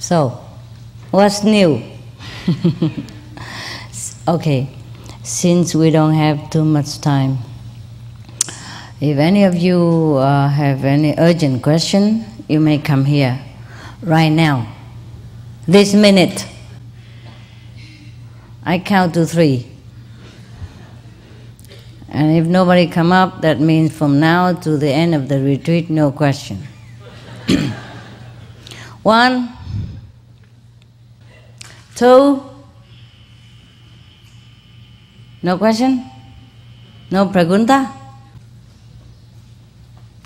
So, what's new? Okay, since we don't have too much time, if any of you have any urgent question, you may come here right now, this minute. I count to 3. And if nobody come up, that means from now to the end of the retreat, no question. 1, 2, no question? No pregunta?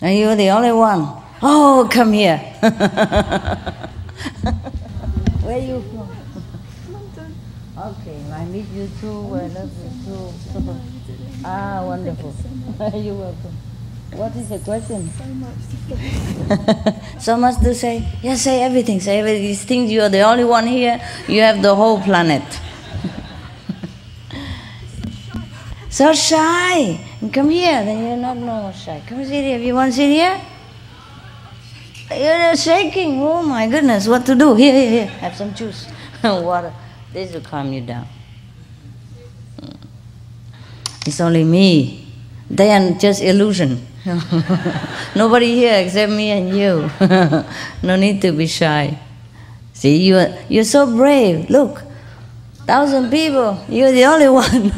Are you the only one? Oh, come here. Where are you from? London. Okay, I meet you too. I love you too. Ah, wonderful. You're welcome. What is the question? So much to say. So much to say? Yes, say everything. Say everything. These things, you are the only one here. You have the whole planet. So shy. Come here. Then you're not no shy. Come sit here. If you want to sit here. You're shaking. Oh my goodness. What to do? Here, here, here. Have some juice. Water. This will calm you down. It's only me. They are just illusion. Nobody here except me and you. No need to be shy. See, you're so brave. Look, 1,000 people. You're the only one.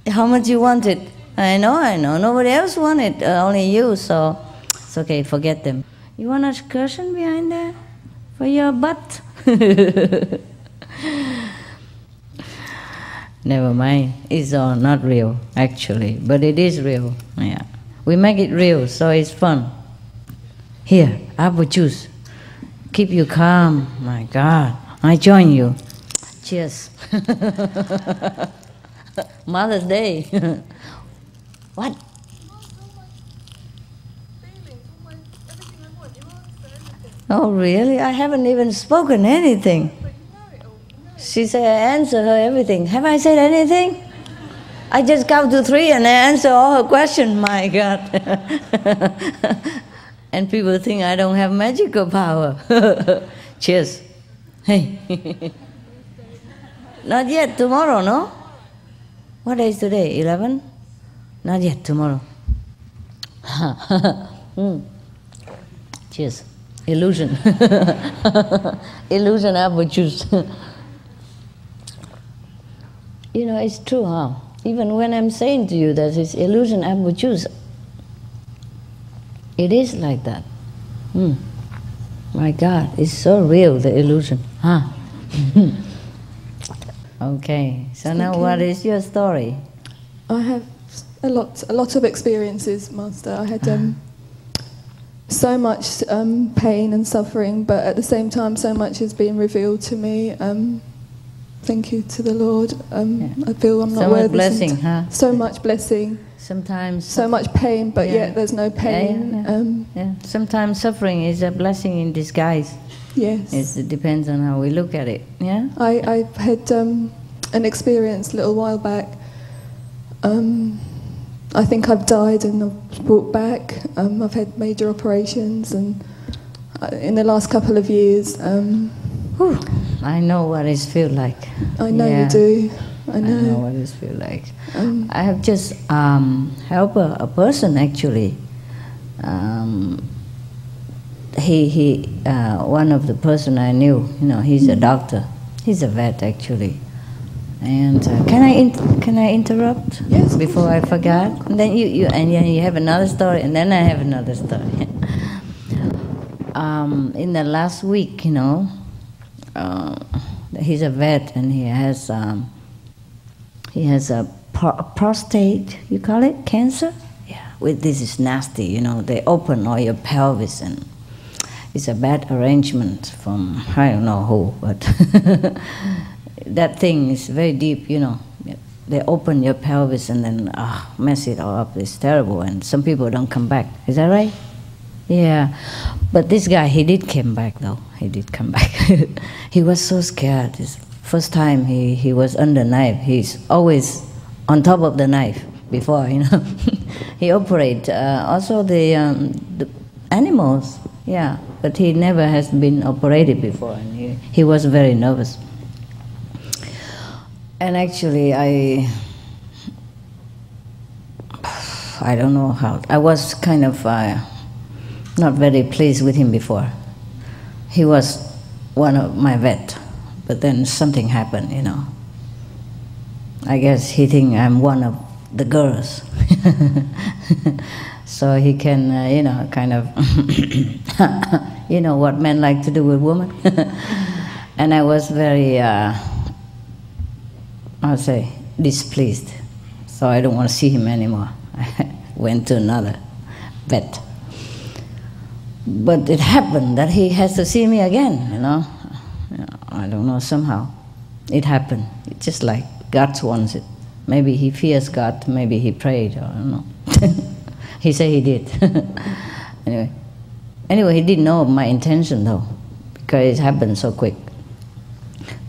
How much you want it? I know. Nobody else wanted, only you. So it's okay. Forget them. You want a cushion behind there for your butt? Never mind, it's all not real, actually, but it is real. Yeah, we make it real, so it's fun. Here, apple juice, keep you calm. My God, I join you. Cheers. Mother's Day. What? Oh, really? I haven't even spoken anything. She said, I answer her everything. Have I said anything? I just count to 3 and I answer all her questions. My God. And people think I don't have magical power. Cheers. Hey. Not yet, tomorrow, no? What day is today? 11? Not yet, tomorrow. Cheers. Illusion. Illusion apple juice. You know, it's true, huh? Even when I'm saying to you that it's illusion apple juice, it is like that. My God, it's so real, the illusion, huh? Okay, so now what is your story? I have a lot of experiences, Master. I had so much pain and suffering, but at the same time, so much has been revealed to me. Thank you to the Lord. I feel I'm not so worthy. Much blessing, huh? So much blessing. Sometimes so much pain, but yet there's no pain. Yeah. Sometimes suffering is a blessing in disguise. Yes. It depends on how we look at it. Yeah. I had an experience a little while back. I think I've died and I've brought back. I've had major operations, and in the last couple of years. I know what it feels like. I know you do. I know what it feels like. I have just helped a person actually. One of the person I knew, you know, he's a doctor. He's a vet actually. And can I interrupt? Yes. Before I forgot. And then you have another story, and then I have another story. In the last week, you know. He's a vet, and he has a prostate, you call it, cancer? Yeah, this is nasty, you know, they open all your pelvis, and it's a bad arrangement from, I don't know who, but that thing is very deep, you know. They open your pelvis and then mess it all up, it's terrible, and some people don't come back, is that right? Yeah, but this guy, he did come back though. He did come back. He was so scared. His first time he was under knife. He's always on top of the knife before, you know. He operated. Also the animals, Yeah, but he never has been operated before, and he was very nervous. And actually, I don't know how, I was kind of not very pleased with him before. He was one of my vet, but then something happened, you know. I guess he think I'm one of the girls. So he can, you know, kind of, you know what men like to do with women. And I was very, I'll say, displeased. So I don't want to see him anymore. I went to another vet. But it happened that he has to see me again, you know. I don't know, somehow it happened. It's just like God wants it. Maybe he fears God, maybe he prayed, I don't know. He said he did. Anyway, he didn't know my intention though, because it happened so quick.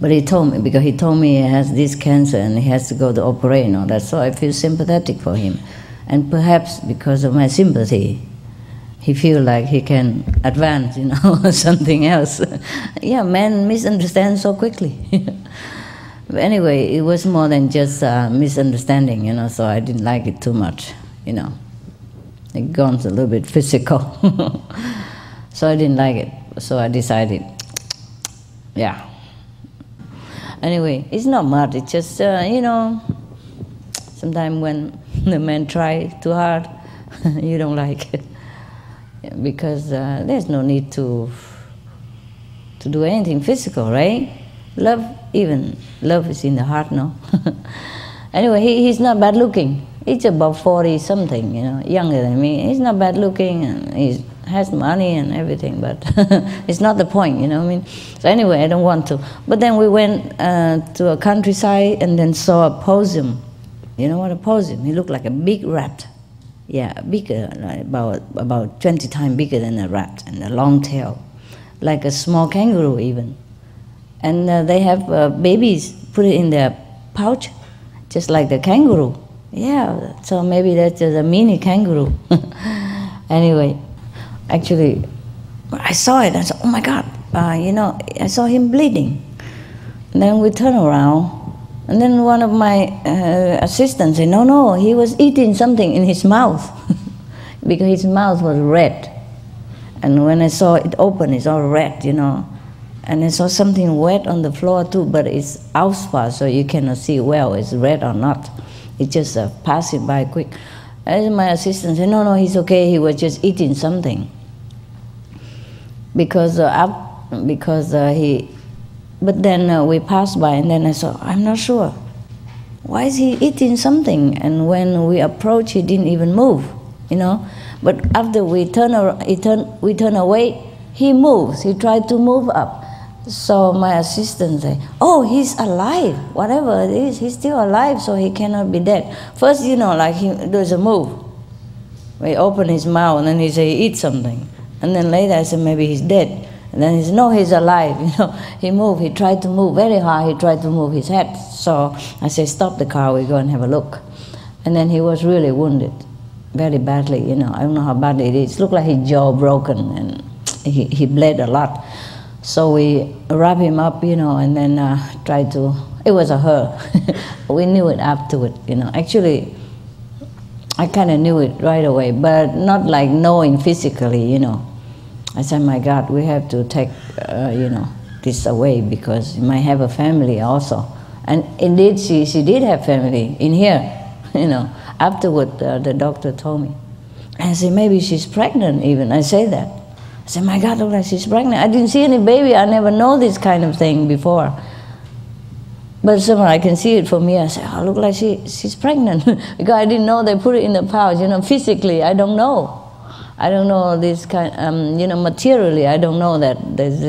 But he told me, because he told me he has this cancer and he has to go to operate and all that, so I feel sympathetic for him. And perhaps because of my sympathy, he feels like he can advance, you know, or something else. Yeah, men misunderstand so quickly. But anyway, it was more than just misunderstanding, you know, so I didn't like it too much, you know. It gone a little bit physical. So I didn't like it. So I decided, yeah. Anyway, it's not much, it's just, you know, sometimes when the men try too hard, you don't like it. Because there's no need to do anything physical, right? Love is in the heart, no? Anyway, he's not bad looking. He's about 40 something, you know, younger than me. He's not bad looking, and he has money and everything, but it's not the point, you know what I mean? So anyway, I don't want to. But then we went to a countryside and then saw a possum. You know what a possum? He looked like a big rat. Yeah, bigger, like about 20 times bigger than a rat, and a long tail, like a small kangaroo even. And they have babies, put it in their pouch, just like the kangaroo. Yeah, so maybe that's just a mini kangaroo. Anyway, actually, I saw it, I said, oh my God, you know, I saw him bleeding. And then we turned around, and then one of my assistants said, no, he was eating something in his mouth, because his mouth was red. And when I saw it open, it's all red, you know. And I saw something wet on the floor too, but it's outside, so you cannot see well, it's red or not. It just passed by quick. And my assistant said, no, he's okay, he was just eating something. But then we passed by, and then I saw, I'm not sure. Why is he eating something? And when we approached, he didn't even move, you know. But after we turn away, he moves. He tried to move up. So my assistant said, oh, he's alive. Whatever it is, he's still alive, so he cannot be dead. First, you know, like there's a move. He opened his mouth, and then he said, he eats something. And then later I said, maybe he's dead. And then he said, no, he's alive. You know, he moved. He tried to move very hard. He tried to move his head. So I said, stop the car. We go and have a look. And then he was really wounded, very badly. You know, I don't know how badly it is. It looked like his jaw broken, and he bled a lot. So we wrap him up, you know, and then tried to. It was a her. We knew it afterward. You know, actually, I kind of knew it right away, but not like knowing physically. You know. I said, my God, we have to take, you know, this away, because he might have a family also. And indeed, she did have family in here, you know. Afterward, the doctor told me. And I said, maybe she's pregnant even. I say that. I said, my God, look like she's pregnant. I didn't see any baby. I never know this kind of thing before. But somehow I can see it from here. I said, oh, look like she's pregnant. Because I didn't know they put it in the pouch, you know, physically, I don't know. I don't know this kind, you know, materially, I don't know that there's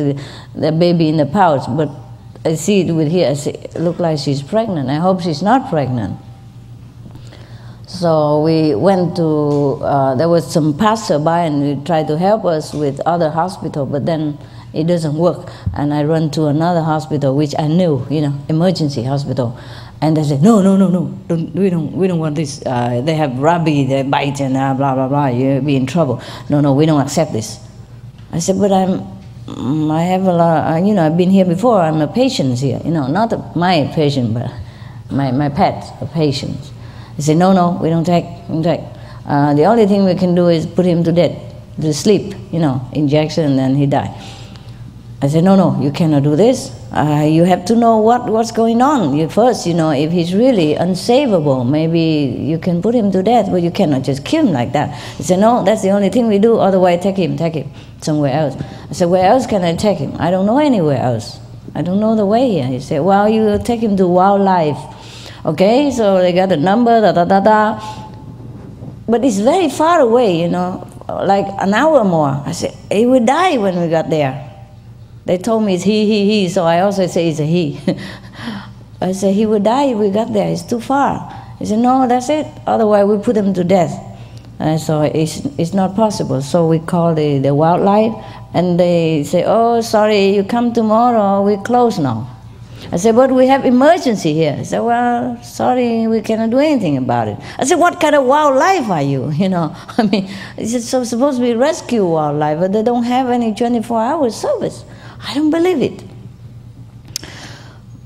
the baby in the pouch, but I see it with here. I say, it look like she's pregnant. I hope she's not pregnant. So we went to, there was some passerby, and he tried to help us with other hospital, but then it doesn't work. And I run to another hospital, which I knew, you know, emergency hospital. And they said, no, we don't want this. They have rabies, they bite, and blah, blah, blah, you'll be in trouble. No, we don't accept this. I said, but I have a lot, you know, I've been here before, I'm a patient here, you know, not my patient, but my pet, a patient. He said, no, we don't take. The only thing we can do is put him to death, to sleep, you know, injection, and then he die. I said, no, you cannot do this. You have to know what's going on. First, you know, if he's really unsavable, maybe you can put him to death, but you cannot just kill him like that. He said, no, that's the only thing we do, otherwise take him somewhere else. I said, where else can I take him? I don't know anywhere else. I don't know the way here. He said, well, you take him to wildlife. Okay, so they got a number, but it's very far away, you know, like an hour more. I said, he would die when we got there. They told me it's he, so I also say it's a he. I said, he would die if we got there, it's too far. He said, no, that's it, otherwise we put him to death. And so it's not possible. So we call the wildlife, and they say, oh, sorry, you come tomorrow, we close now. I said, but we have emergency here. He said, well, sorry, we cannot do anything about it. I said, what kind of wildlife are you? You know, I mean, it's supposed to be rescue wildlife, but they don't have any 24-hour service. I don't believe it.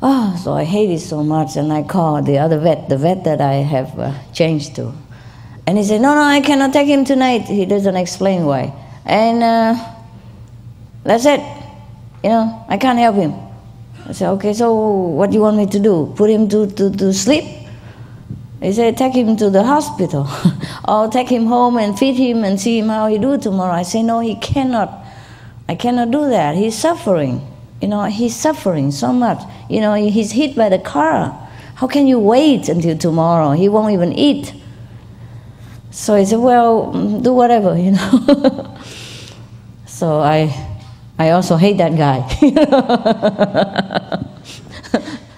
Oh, so I hate it so much, and I called the other vet, the vet that I have changed to. And he said, no, I cannot take him tonight. He doesn't explain why. And that's it. You know, I can't help him. I said, okay, so what do you want me to do? Put him to sleep? He said, take him to the hospital. Or take him home and feed him and see him how he do tomorrow. I say, no, he cannot. I cannot do that. He's suffering. You know, he's suffering so much. You know, he's hit by the car. How can you wait until tomorrow? He won't even eat. So he said, well, do whatever, you know. So I also hate that guy.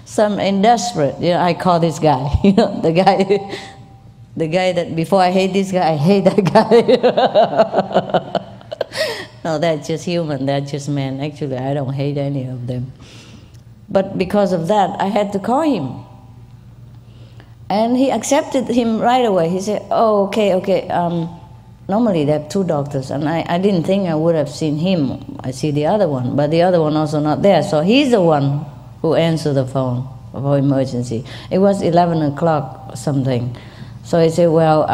Some in desperate, you know, I call this guy, you know, the guy that before I hate this guy, I hate that guy. No, that's just human, that's just man. Actually, I don't hate any of them. But because of that, I had to call him. And he accepted him right away. He said, oh, okay. Normally they have two doctors, and I didn't think I would have seen him. I see the other one, but the other one also not there. So he's the one who answered the phone for emergency. It was 11 o'clock or something. So he said, well,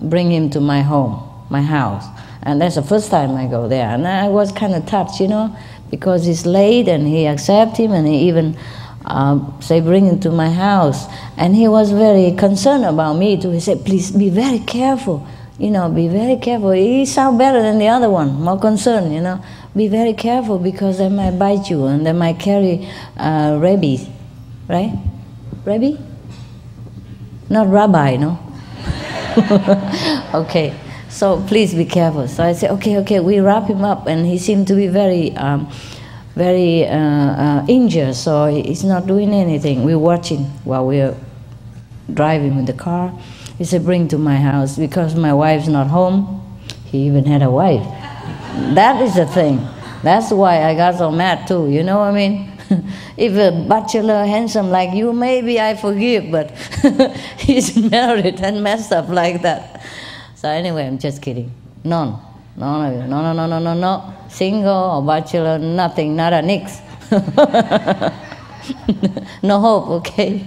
bring him to my home, my house. And that's the first time I go there. And I was kind of touched, you know, because he's late, and he accepted him, and he even say, bring him to my house. And he was very concerned about me too. He said, please be very careful. You know, be very careful. He sounds better than the other one, more concerned, you know. Be very careful because they might bite you and they might carry rabies, right? Rabies? Not rabbi, no? Okay, so please be careful. So I said, okay, we wrap him up, and he seemed to be very injured, so he's not doing anything. We're watching while we're driving with the car. He said, bring to my house, because my wife's not home. He even had a wife. That is the thing. That's why I got so mad too, you know what I mean? If a bachelor handsome like you, maybe I forgive, but he's married and messed up like that. So anyway, I'm just kidding. None of you. No. Single or bachelor, nothing, nada, nix. No hope, okay?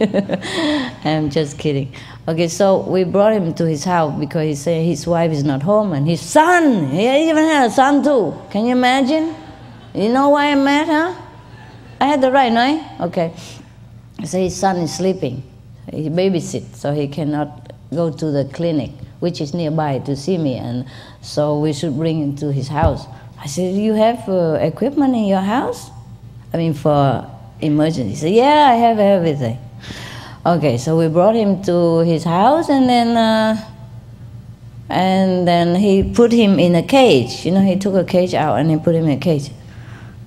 I'm just kidding. Okay, so we brought him to his house because he said his wife is not home, and his son, he even had a son too. Can you imagine? You know why I'm mad, huh? I had the right, no? Okay. So his son is sleeping. He babysits, so he cannot go to the clinic, which is nearby, to see me, and so we should bring him to his house. I said, you have equipment in your house? I mean, for emergency. He said, yeah, I have everything. Okay, so we brought him to his house, and then he put him in a cage. You know, he took a cage out and he put him in a cage.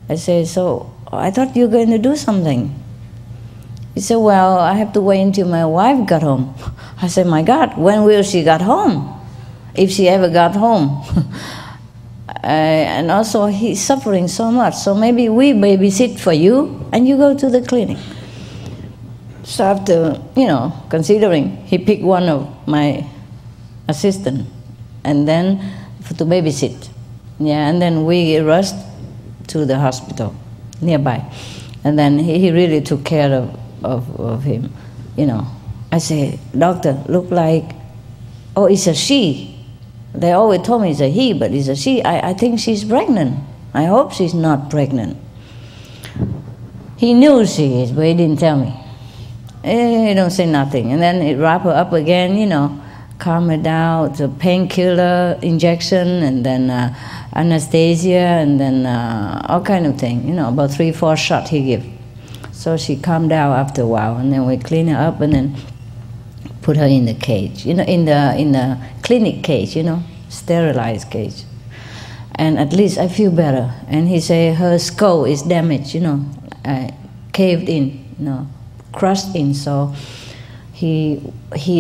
I said, so I thought you were going to do something. He said, well, I have to wait until my wife got home. I said, my God, when will she get home? If she ever got home. And also, he's suffering so much, so maybe we babysit for you and you go to the clinic. So after, you know, considering, he picked one of my assistants and then to babysit. Yeah, and then we rushed to the hospital nearby. And then he really took care of him, you know. I say, doctor, look like, oh, it's a she. They always told me it's a he, but it's a she. I think she's pregnant. I hope she's not pregnant. He knew she is, but he didn't tell me. He don't say nothing. And then he wrap her up again, you know, calm her down, the painkiller injection, and then anesthesia, and then all kind of thing, you know, about 3-4 shots he give. So she calmed down after a while, and then we clean her up, and then put her in the cage, you know, in the clinic cage, you know, sterilized cage. And at least I feel better. And he say her skull is damaged, you know, caved in, you know, crushed in. So he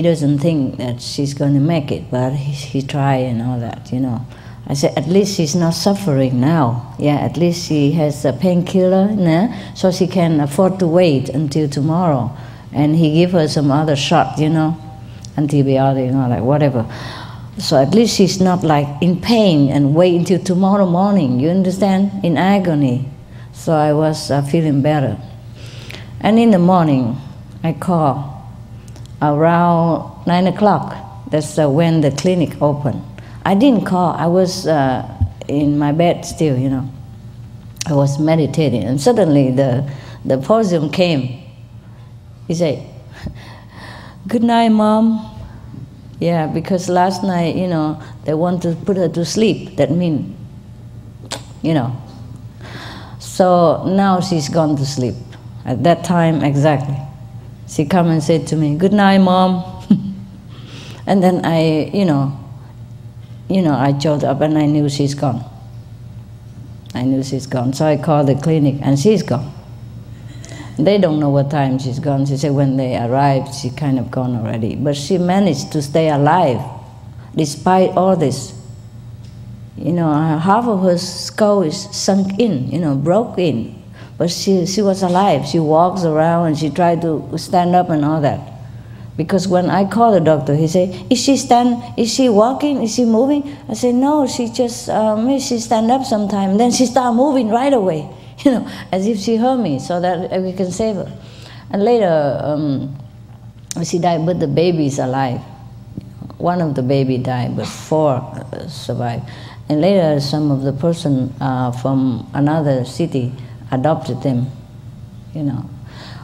doesn't think that she's going to make it, but he try and all that, you know. I said, at least she's not suffering now. Yeah, at least she has a painkiller, so she can afford to wait until tomorrow. And he give her some other shot, you know, antibiotic, you know, like whatever. So at least she's not like in pain and wait until tomorrow morning, you understand? In agony. So I was feeling better. And in the morning, I call around 9 o'clock. That's when the clinic opened. I didn't call, I was in my bed still, you know. I was meditating, and suddenly the person came. He said, good night, Mom. Yeah, because last night, you know, they want to put her to sleep. That means, you know. So now she's gone to sleep. At that time, exactly. She come and said to me, good night, Mom. And then I, you know, I jumped up and I knew she's gone. I knew she's gone. So I called the clinic and she's gone. They don't know what time she's gone. She said when they arrived, she kind of gone already. But she managed to stay alive despite all this. You know, half of her skull is sunk in, you know, broke in. But she was alive. She walks around and she tried to stand up and all that. Because when I called the doctor, he said, is she walking? Is she moving? I said, no, she just, maybe she stand up sometime. Then she start moving right away, you know, as if she heard me, so that we can save her. And later, she died, but the baby is alive. One of the baby died, but 4 survived. And later, some of the person from another city adopted them, you know.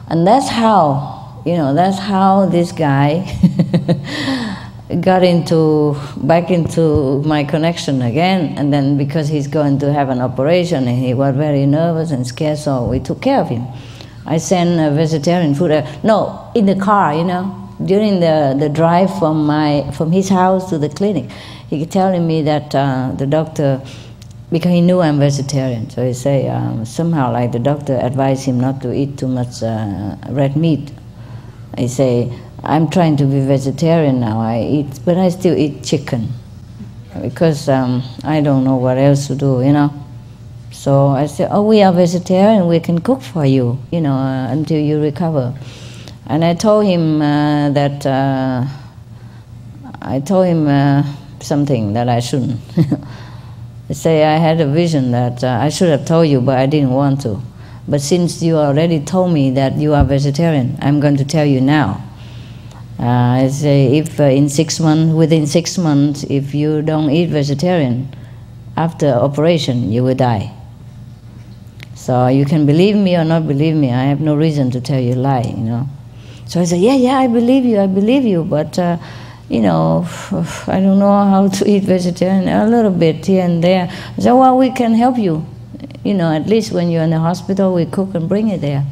And that's how, you know, that's how this guy got back into my connection again. And then because he's going to have an operation and he was very nervous and scared, so we took care of him. I sent vegetarian food, no, in the car, you know, during the drive from his house to the clinic. He telling me that the doctor, because he knew I'm vegetarian, so he say somehow like the doctor advised him not to eat too much red meat. I say, I'm trying to be vegetarian now, but I still eat chicken, because I don't know what else to do, you know. So I said, oh, we are vegetarian, we can cook for you, you know, until you recover. And I told him something that I shouldn't. I say, I had a vision that I should have told you, but I didn't want to. But since you already told me that you are vegetarian, I'm going to tell you now. I say, if within 6 months, if you don't eat vegetarian, after operation, you will die. So you can believe me or not believe me. I have no reason to tell you a lie, you know. So I said, yeah, I believe you, but you know, I don't know how to eat vegetarian, a little bit here and there. I said, well, we can help you. You know, at least when you're in the hospital, we cook and bring it there.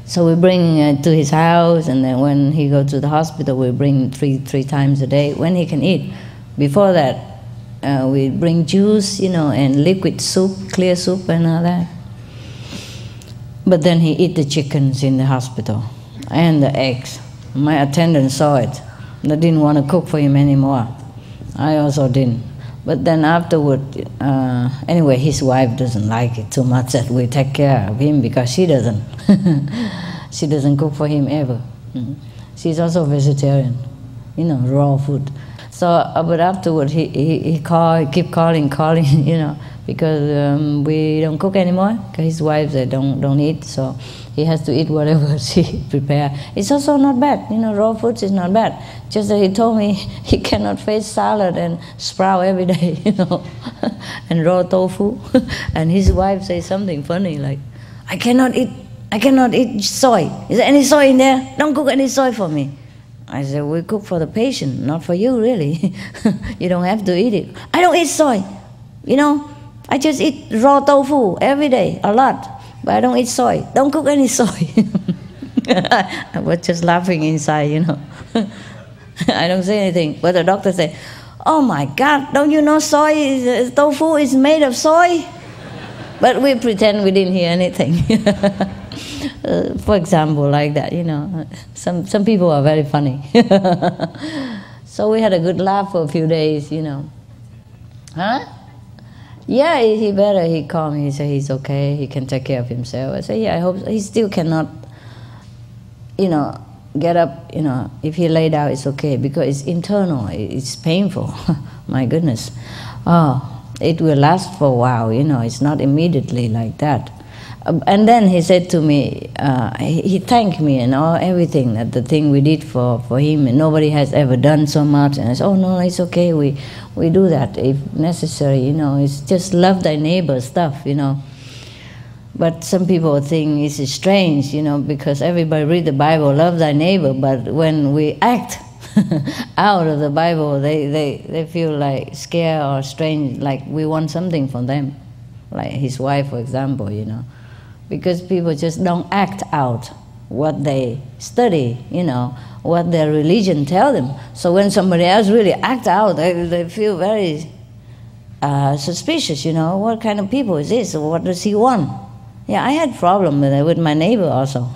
So we bring it to his house, and then when he goes to the hospital, we bring three times a day when he can eat. Before that, we bring juice, you know, and liquid soup, clear soup and all that. But then he eat the chickens in the hospital and the eggs. My attendant saw it. They didn't want to cook for him anymore. I also didn't. But then afterward, anyway, his wife doesn't like it too much that we take care of him, because she doesn't. She doesn't cook for him ever. She's also vegetarian, you know, raw food. So, but afterward he keep calling, you know, because we don't cook anymore. Because his wife they don't eat, so he has to eat whatever she prepare. It's also not bad, you know. Raw foods is not bad. Just that he told me he cannot face salad and sprout every day, you know, and raw tofu. And his wife says something funny like, I cannot eat soy. Is there any soy in there? Don't cook any soy for me. I said, we cook for the patient, not for you, really. You don't have to eat it. I don't eat soy. You know, I just eat raw tofu every day, a lot. But I don't eat soy. Don't cook any soy. I was just laughing inside, you know. I don't say anything. But the doctor said, oh my God, don't you know tofu is made of soy? But we pretend we didn't hear anything. For example, like that, you know. Some people are very funny. So we had a good laugh for a few days, you know. Huh? Yeah, he better. He called me. He said he's okay. He can take care of himself. I said, yeah, I hope so. He still cannot, you know, get up. You know, if he lay down, it's okay because it's internal. It's painful. My goodness. Oh, it will last for a while. You know, it's not immediately like that. And then he said to me, he thanked me and everything, that the thing we did for him, and nobody has ever done so much. And I said, oh no, it's okay, we do that if necessary, you know, it's just love thy neighbor stuff, you know. But some people think it's strange, you know, because everybody read the Bible, love thy neighbor, but when we act out of the Bible, they feel like scared or strange, like we want something from them, like his wife, for example, you know. Because people just don't act out what they study, you know, what their religion tells them. So when somebody else really acts out, they feel very suspicious, you know. What kind of people is this? What does he want? Yeah, I had problem with my neighbor also.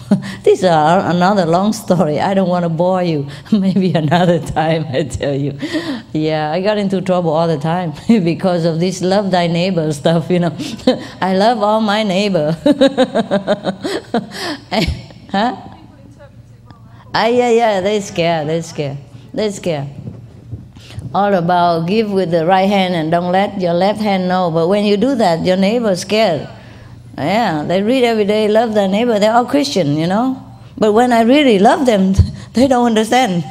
This is another long story. I don't want to bore you. Maybe another time I tell you. Yeah, I got into trouble all the time because of this love thy neighbor stuff, you know. I love all my neighbor. Huh? Yeah, they're scared. All about give with the right hand and don't let your left hand know. But when you do that, your neighbor's scared. Yeah, they read every day, love their neighbor. They're all Christian, you know. But when I really love them, they don't understand.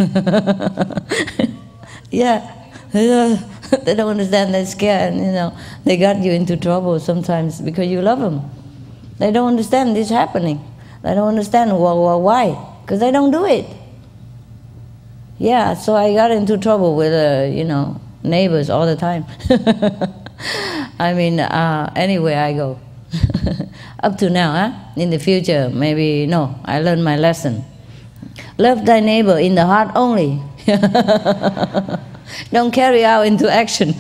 Yeah, they don't understand. They're scared, you know. They got you into trouble sometimes because you love them. They don't understand this happening. They don't understand why, because they don't do it. Yeah, so I got into trouble with, you know, neighbors all the time. I mean, anywhere I go. Up to now, huh? In the future, maybe, no, I learned my lesson. Love thy neighbor in the heart only. Don't carry out into action.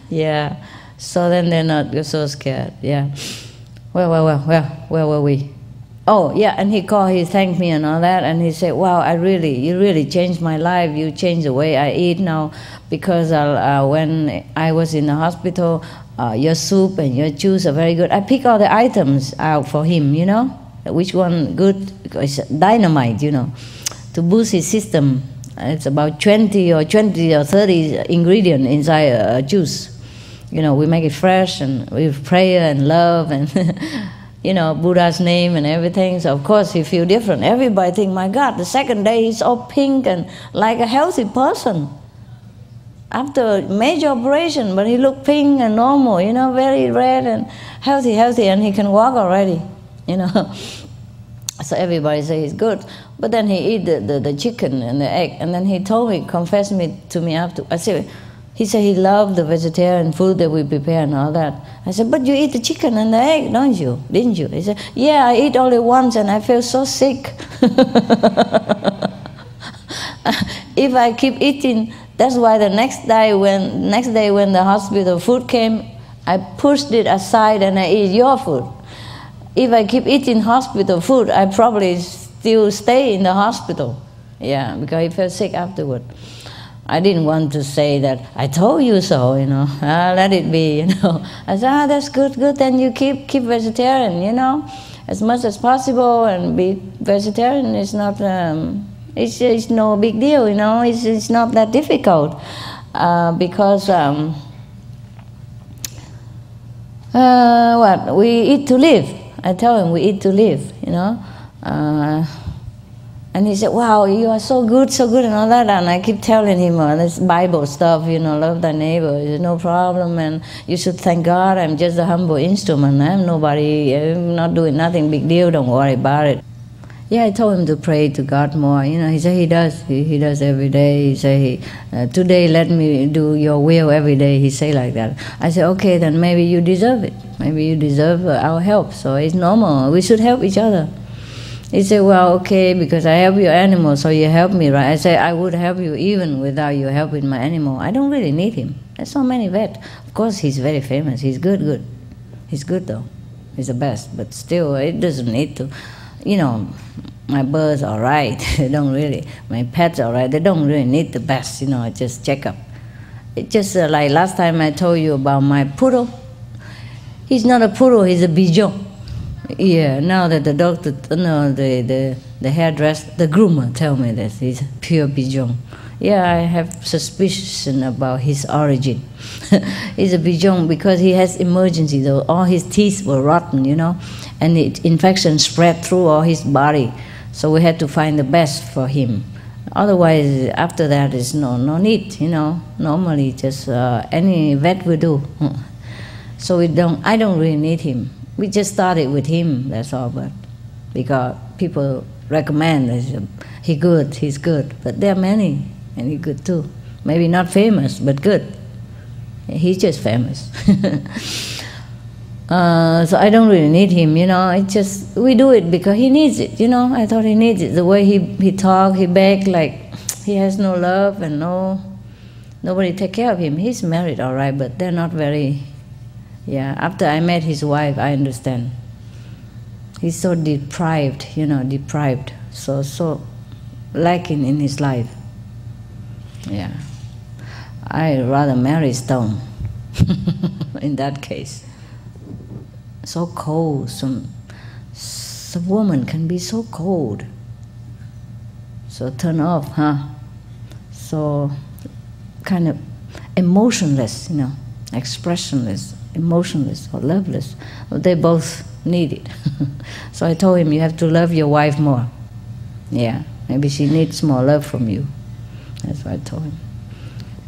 Yeah, so then they're not so scared, yeah. Well, where were we? Oh, yeah, and he called, he thanked me and all that, and he said, wow, you really changed my life, you changed the way I eat now, because when I was in the hospital, your soup and your juice are very good. I pick all the items out for him, you know, which one good, it's dynamite, you know, to boost his system. It's about 20 or 30 ingredients inside a juice. You know, we make it fresh and with prayer and love and, you know, Buddha's name and everything. So, of course, he feels different. Everybody think, my God, the second day he's all pink and like a healthy person. After a major operation, but he looked pink and normal, you know, very red and healthy, and he can walk already, you know. So everybody say he's good. But then he eat the chicken and the egg, and then he told me, confessed to me after. He said he loved the vegetarian food that we prepare and all that. I said, but you eat the chicken and the egg, don't you? Didn't you? He said, yeah, I eat only once and I feel so sick. If I keep eating, that's why the next day when the hospital food came, I pushed it aside and I eat your food. If I keep eating hospital food, I probably still stay in the hospital. Yeah, because I felt sick afterward. I didn't want to say that, I told you so, you know, let it be, you know. I said, that's good, then you keep vegetarian, you know, as much as possible, and be vegetarian is not, It's no big deal, you know. It's not that difficult because what we eat to live. I tell him we eat to live, you know. And he said, wow, you are so good, and all that. And I keep telling him this Bible stuff, you know, love thy neighbor, there's no problem, and you should thank God, I'm just a humble instrument. I'm not doing nothing big deal, don't worry about it. Yeah, I told him to pray to God more. You know, he said he does. He does every day. He said, today let me do your will every day. He say like that. I said, okay, then maybe you deserve it. Maybe you deserve our help. So it's normal. We should help each other. He said, well, okay, because I help your animal, so you help me, right? I said, I would help you even without you helping my animal. I don't really need him. There's so many vets. Of course, he's very famous. He's good. He's good, though. He's the best. But still, it doesn't need to. You know, my birds are right. They don't really. My pets are right. They don't really need the best, you know, just check up. It's just like last time I told you about my poodle. He's not a poodle, he's a pigeon. Yeah, now that the doctor, no, the hairdresser, the groomer tell me that he's a pure pigeon. Yeah, I have suspicion about his origin. He's a pigeon because he has emergency though. All his teeth were rotten, you know, and infection spread through all his body. So we had to find the best for him. Otherwise, after that, is no need, you know. Normally, just any vet will do. So I don't really need him. We just started with him, that's all, but because people recommend, he's good. But there are many good too. Maybe not famous, but good. He's just famous. So I don't really need him, you know. It's just, we do it because he needs it, you know. I thought he needs it. The way he talk, he beg, like he has no love and nobody take care of him. He's married, all right, but they're not very. Yeah, after I met his wife, I understand. He's so deprived, you know, so lacking in his life. Yeah, I'd rather marry stone in that case. So cold, some woman can be so cold. So turn off, huh? So kind of emotionless, you know, expressionless. Emotionless or loveless, they both need it. So I told him, you have to love your wife more. Yeah, maybe she needs more love from you. That's what I told him.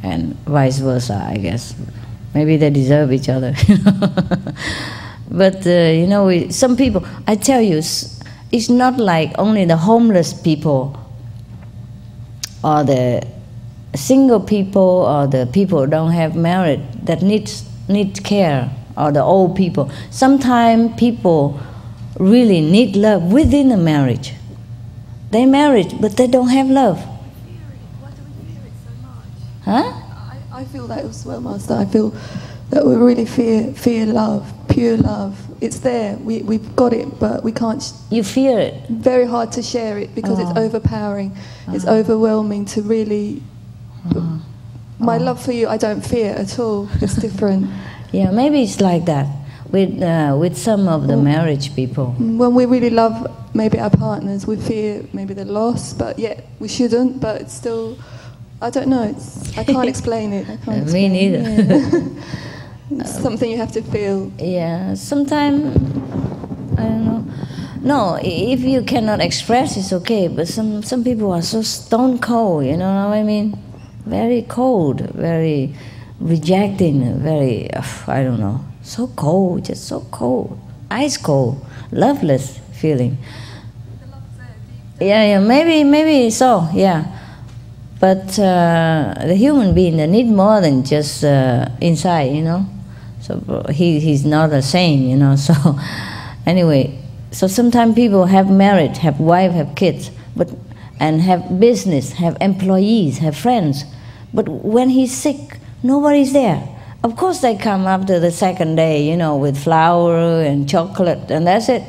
And vice versa, I guess. Maybe they deserve each other. But, you know, some people, I tell you, it's not like only the homeless people or the single people or the people who don't have married that need care, or the old people. Sometimes people really need love within a marriage. They married, but they don't have love. Why do we fear it so much? Huh? I feel that as well, Master. I feel that we really fear love, pure love. It's there, we've got it, but we can't. You fear it? Very hard to share it because it's overpowering. It's overwhelming to really. My love for you, I don't fear at all. It's different. Yeah, maybe it's like that with some of the marriage people. When we really love maybe our partners, we fear maybe the loss, but yet we shouldn't. But it's still, I don't know. I can't explain it. Me neither. Yeah. It's something you have to feel. Yeah, sometimes I don't know. No, if you cannot express, it's okay. But some people are so stone cold. You know what I mean? Very cold, very rejecting, very, I don't know, so cold, just so cold, ice cold, loveless feeling. Yeah, maybe so, yeah. But the human being, they need more than just inside, you know. So he's not the same, you know. So anyway, so sometimes people have married, have wife, have kids, and have business, have employees, have friends. But when he's sick, nobody's there. Of course they come after the second day, you know, with flour and chocolate, and that's it.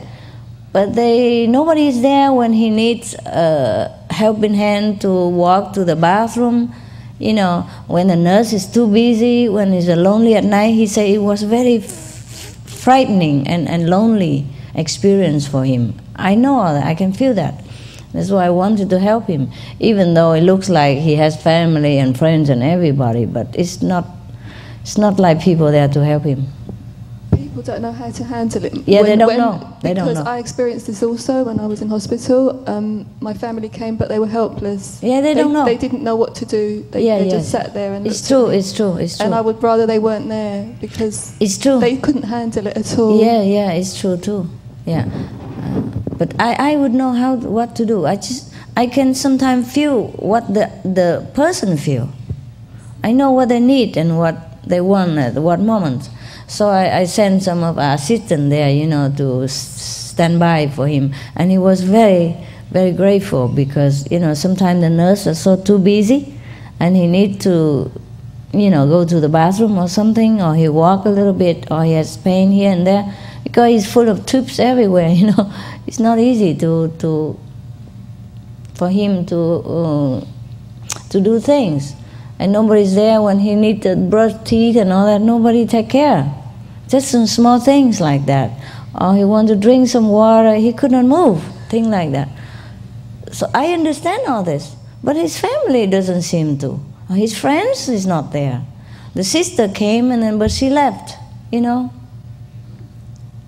But nobody is there when he needs a helping hand to walk to the bathroom. You know, when the nurse is too busy, when he's lonely at night, he said it was very frightening and lonely experience for him. I know that, I can feel that. That's why I wanted to help him, even though it looks like he has family and friends and everybody, but it's not like people there to help him. People don't know how to handle it. Yeah, they don't know. They don't know. Because I experienced this also when I was in hospital. My family came, but they were helpless. Yeah, they don't know. They didn't know what to do. They just sat there and it's true. It's true. And I would rather they weren't there because it's true. They couldn't handle it at all. Yeah, it's true too. Yeah, but I would know what to do. I can sometimes feel what the person feel. I know what they need and what they want at what moment. So I sent some of our assistants there, to stand by for him. And he was very, very grateful because, sometimes the nurse is so too busy and he needs to, go to the bathroom or something, or he walk a little bit, or he has pain here and there, because he's full of tubes everywhere, It's not easy for him to do things. And nobody's there when he needs to brush teeth and all that. Nobody take care. Just some small things like that. Or he wants to drink some water, he couldn't move. Things like that. So I understand all this. But his family doesn't seem to. Or his friends is not there. The sister came but she left,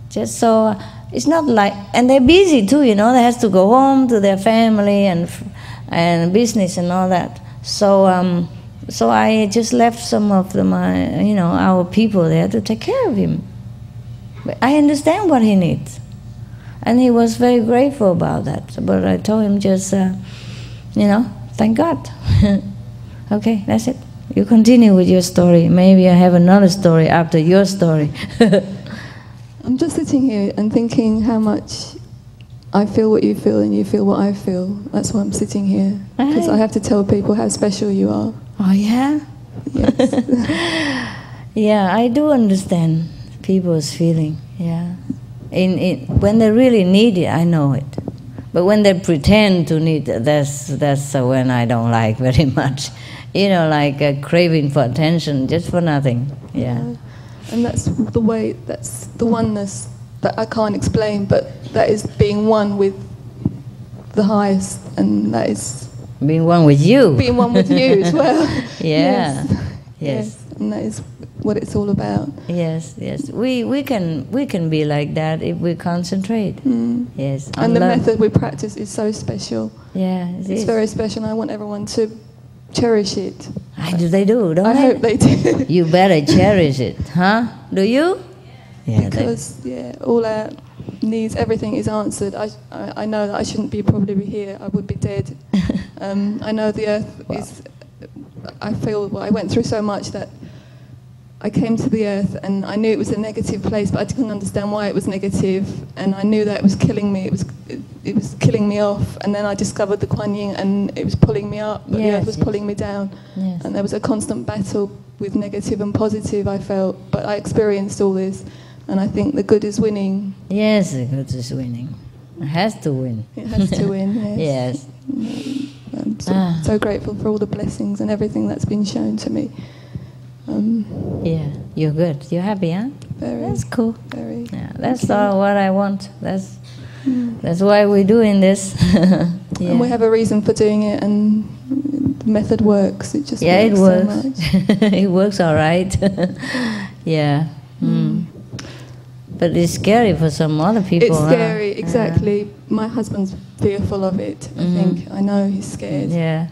Just so, it's not like, and they're busy too, They have to go home to their family and business and all that. So I just left some of our people there to take care of him. But I understand what he needs. And he was very grateful about that. But I told him just, thank God. Okay, that's it. You continue with your story. Maybe I have another story after your story. I'm just sitting here and thinking how much I feel what you feel and you feel what I feel. That's why I'm sitting here. Because I have to tell people how special you are. Oh, yeah? Yes. Yeah, I do understand people's feeling, yeah. When they really need it, I know it. But when they pretend to need it, that's when I don't like very much. Like a craving for attention, just for nothing, yeah. And that's the oneness that I can't explain, but that is being one with the highest, and that is... Being one with you. Being one with you as well. Yeah. Yes. And that is what it's all about. Yes. We can be like that if we concentrate. Yes. And the method we practice is so special. Yeah. It's very special, and I want everyone to cherish it. They do, don't they? I hope they do. You better cherish it, huh? Do you? Yeah. Because all our needs, everything is answered. I know that I shouldn't probably be here. I would be dead. I know the earth is... I went through so much that I came to the earth and I knew it was a negative place, but I didn't understand why it was negative, and I knew that it was killing me. It was killing me off, and then I discovered the Kuan Yin, and it was pulling me up, but the earth was pulling me down. Yes. And there was a constant battle with negative and positive, I felt, but I experienced all this, and I think the good is winning. Yes, the good is winning. It has to win. It has to win, yes. Yes. I'm so grateful for all the blessings and everything that's been shown to me. Yeah, you're good. You're happy, huh? Very. That's cool. Very. Yeah, that's all what I want. That's why we're doing this. Yeah. And we have a reason for doing it, and the method works. It just it works works. so much. It works all right. Yeah. But it's scary for some other people. It's scary, exactly. My husband's fearful of it. I think I know he's scared. Yeah.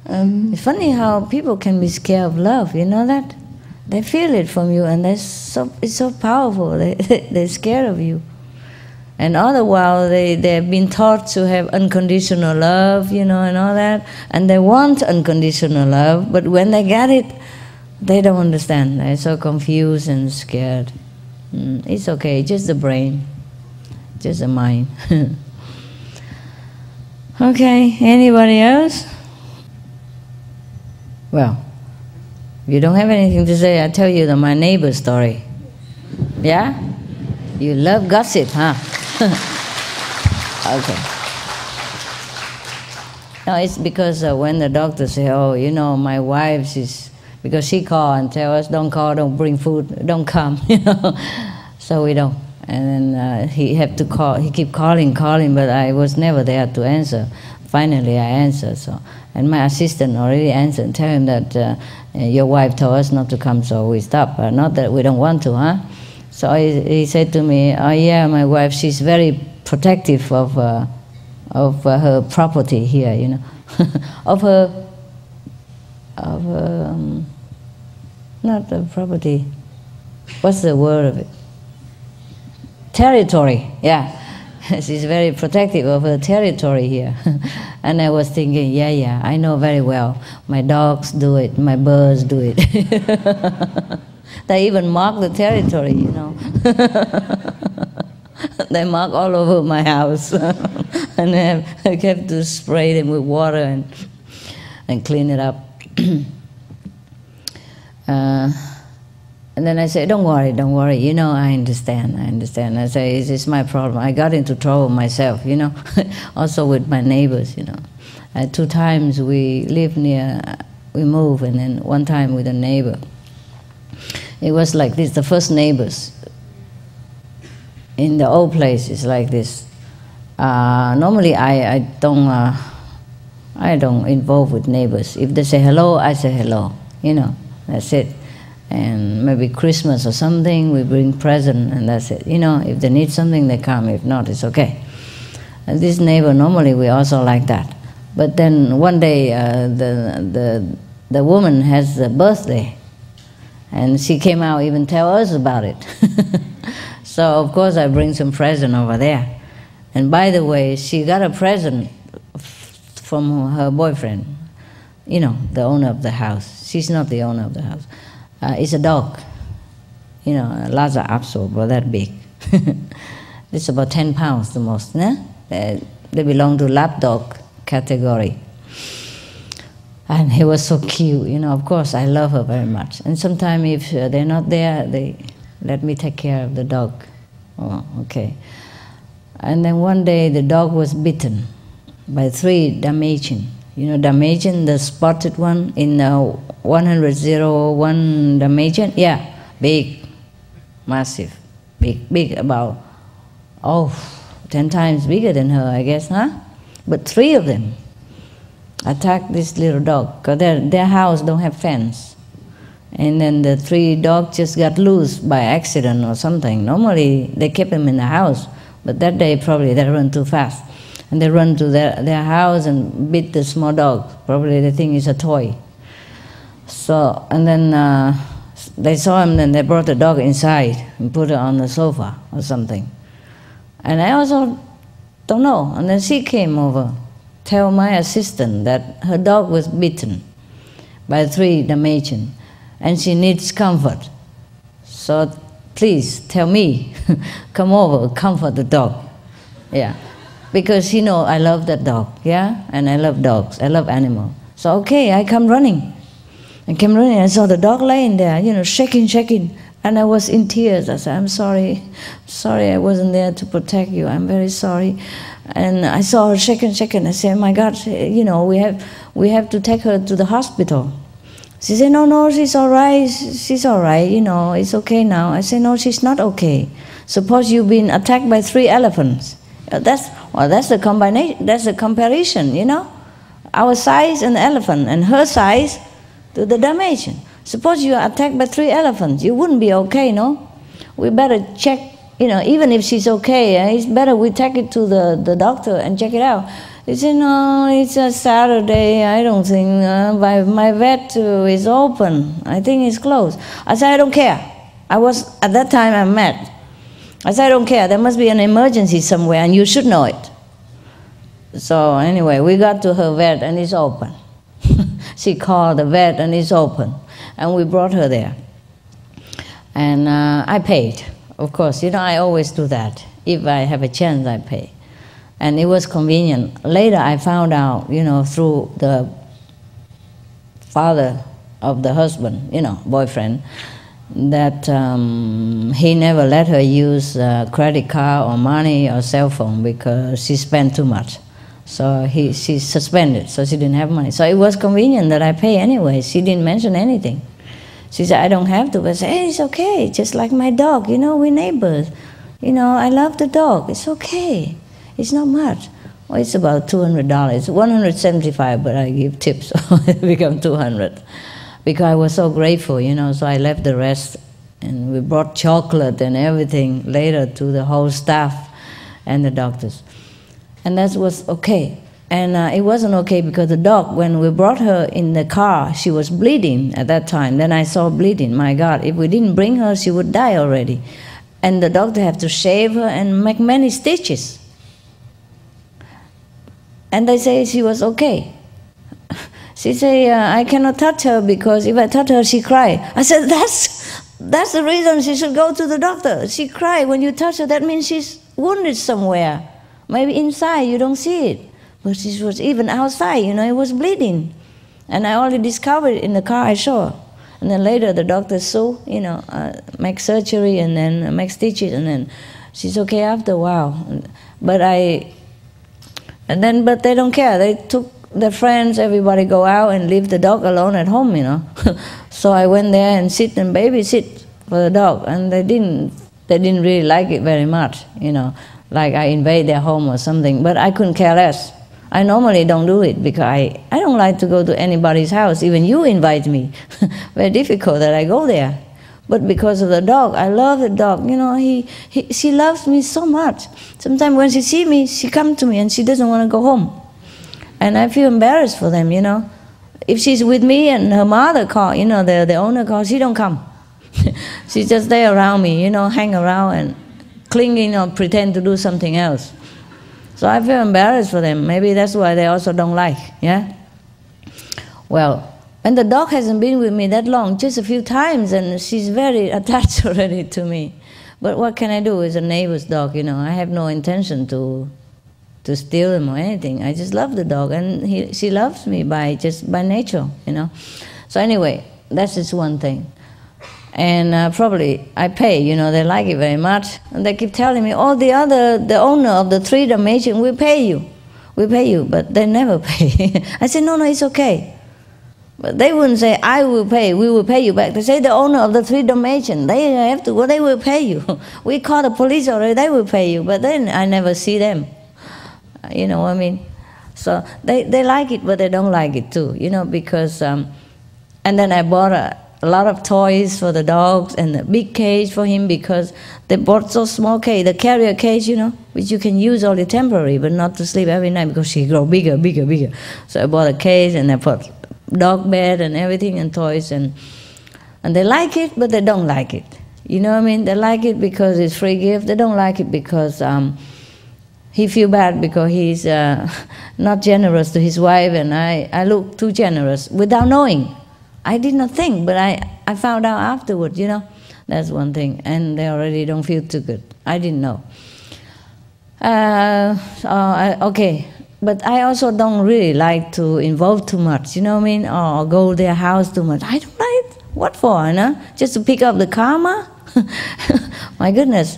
It's funny how people can be scared of love. You know that? They feel it from you, and it's so powerful. They're scared of you. And all the while, they've been taught to have unconditional love, and all that. And they want unconditional love, but when they get it, they don't understand. They're so confused and scared. It's okay, just the brain, just the mind. Okay, anybody else? Well, if you don't have anything to say, I'll tell you my neighbor's story. Yeah? You love gossip, huh? Okay. No, it's because when the doctor say, my wife is... Because she called and tell us, don't call, don't bring food, don't come, So we don't. And then he had to call. He kept calling, but I was never there to answer. Finally, I answered. So, and my assistant already answered and tell him that your wife told us not to come, so we stopped. Not that we don't want to, huh? So he said to me, "Oh yeah, my wife. She's very protective of her property here, you know, of her not the property. What's the word of it? Territory. Yeah." She's very protective of her territory here. And I was thinking, yeah, I know very well. My dogs do it, my birds do it. They even mark the territory, you know. They mark all over my house. And I have to spray them with water and clean it up. And then I say, don't worry, you know, I understand. I say, it's my problem. I got into trouble myself, you know, also with my neighbors, you know. 2 times we lived near, we moved, and then one time with a neighbor. It was like this, the first neighbors in the old places like this. Normally I don't involve with neighbors. If they say hello, I say hello, you know, that's it. And maybe Christmas or something, we bring present, and that's it. You know, if they need something, they come. If not, it's okay. And this neighbor, normally we also like that. But then one day, the woman has a birthday, and she came out even tell us about it. So of course I bring some present over there. And by the way, she got a present from her boyfriend. You know, the owner of the house. She's not the owner of the house. It's a dog, you know, a Lhasa Apso, about that big. It's about 10 pounds the most, né? They belong to lap dog category. And he was so cute, you know, of course I love her very much. And sometimes if they're not there, they let me take care of the dog. Oh, okay. And then one day the dog was bitten by 3 Dalmatians. You know, Dalmatian, the spotted one in 101 Dalmatian? Yeah, big, massive, big, about, 10 times bigger than her, I guess, huh? But 3 of them attacked this little dog, because their house don't have fence. And then the 3 dogs just got loose by accident or something. Normally they kept them in the house, but that day probably they run too fast. And they run to their house and beat the small dog. Probably they think it's a toy. So, and then they saw him, then they brought the dog inside and put it on the sofa or something. And I also don't know. And then she came over, tell my assistant that her dog was bitten by 3 Dalmatians and she needs comfort. So please tell me, come over, comfort the dog. Yeah. Because you know I love that dog, yeah? And I love dogs, I love animals. So okay, I come running. I came running, I saw the dog laying there, you know, shaking. And I was in tears. I said, I'm sorry I wasn't there to protect you, I'm very sorry. And I saw her shaking. I said, my God, you know, we have to take her to the hospital. She said, no, she's all right, you know, it's okay now. I said, no, she's not okay. Suppose you've been attacked by 3 elephants. That's the combination. That's the comparison, you know. Our size and the elephant, and her size to the Dalmatian. Suppose you are attacked by 3 elephants, you wouldn't be okay, no? We better check, you know. Even if she's okay, it's better we take it to the doctor and check it out. He said, no, it's a Saturday. I don't think my vet is open. I think it's closed. I said, I don't care. At that time I'm mad. I said, I don't care, there must be an emergency somewhere and you should know it. So anyway, we got to her vet and it's open. She called the vet and it's open. And we brought her there. And I paid, of course. You know, I always do that. If I have a chance, I pay. And it was convenient. Later I found out, you know, through the father of the husband, you know, boyfriend, that he never let her use credit card or money or cell phone because she spent too much. So she suspended, so she didn't have money. So it was convenient that I pay anyway. She didn't mention anything. She said, I don't have to. But I said, hey, it's okay, just like my dog, you know, we're neighbors. You know, I love the dog. It's okay. It's not much. Well, it's about $200. $175, but I give tips, so it become 200. Because I was so grateful, you know, so I left the rest. And we brought chocolate and everything later to the whole staff and the doctors. And that was okay. And it wasn't okay because the dog, when we brought her in the car, she was bleeding at that time. Then I saw bleeding. My God, if we didn't bring her, she would die already. And the doctor had to shave her and make many stitches. And they say she was okay. She say, I cannot touch her because if I touch her, she cry. I said, that's the reason she should go to the doctor. She cry when you touch her. That means she's wounded somewhere. Maybe inside, you don't see it. But she was even outside, you know, it was bleeding. And I only discovered it in the car I saw. And then later the doctor saw, you know, make surgery and then make stitches, and then she's okay after a while. But they don't care. They took their friends, everybody go out and leave the dog alone at home, you know. So I went there and sit and babysit for the dog, and they didn't really like it very much, you know, like I invade their home or something. But I couldn't care less. I normally don't do it because I don't like to go to anybody's house. Even you invite me. Very difficult that I go there. But because of the dog, I love the dog. You know, she loves me so much. Sometimes when she sees me, she comes to me and she doesn't want to go home. And I feel embarrassed for them, you know. If she's with me and her mother calls, you know, the owner calls, she don't come. She's just there around me, you know, hang around and clinging or pretend to do something else. So I feel embarrassed for them. Maybe that's why they also don't like, yeah? Well, and the dog hasn't been with me that long, just a few times, and she's very attached already to me. But what can I do? It's a neighbor's dog, you know. I have no intention to steal him or anything. I just love the dog, and she loves me by nature, you know. So anyway, that's just one thing. And probably I pay, you know, they like it very much. And they keep telling me, oh, the owner of the 3 Dalmatians, we pay you, but they never pay. I said, no, it's okay. But they wouldn't say, I will pay, we will pay you back. They say the owner of the 3 Dalmatians, they have to, well, they will pay you. We call the police already, they will pay you, but then I never see them. You know what I mean? So they like it, but they don't like it too, you know, because, and then I bought a lot of toys for the dogs and a big cage for him because they bought so small cage, the carrier cage, you know, which you can use only temporary, but not to sleep every night because she grow bigger. So I bought a cage and I put dog bed and everything and toys, and they like it, but they don't like it. You know what I mean? They like it because it's free gift. They don't like it because he feel bad because he's not generous to his wife, and I look too generous without knowing. I did not think, but I found out afterwards, you know. That's one thing. And they already don't feel too good. I didn't know. Okay. But I also don't really like to involve too much, you know what I mean? Or go to their house too much. I don't like, what for, you know? Just to pick up the karma? My goodness.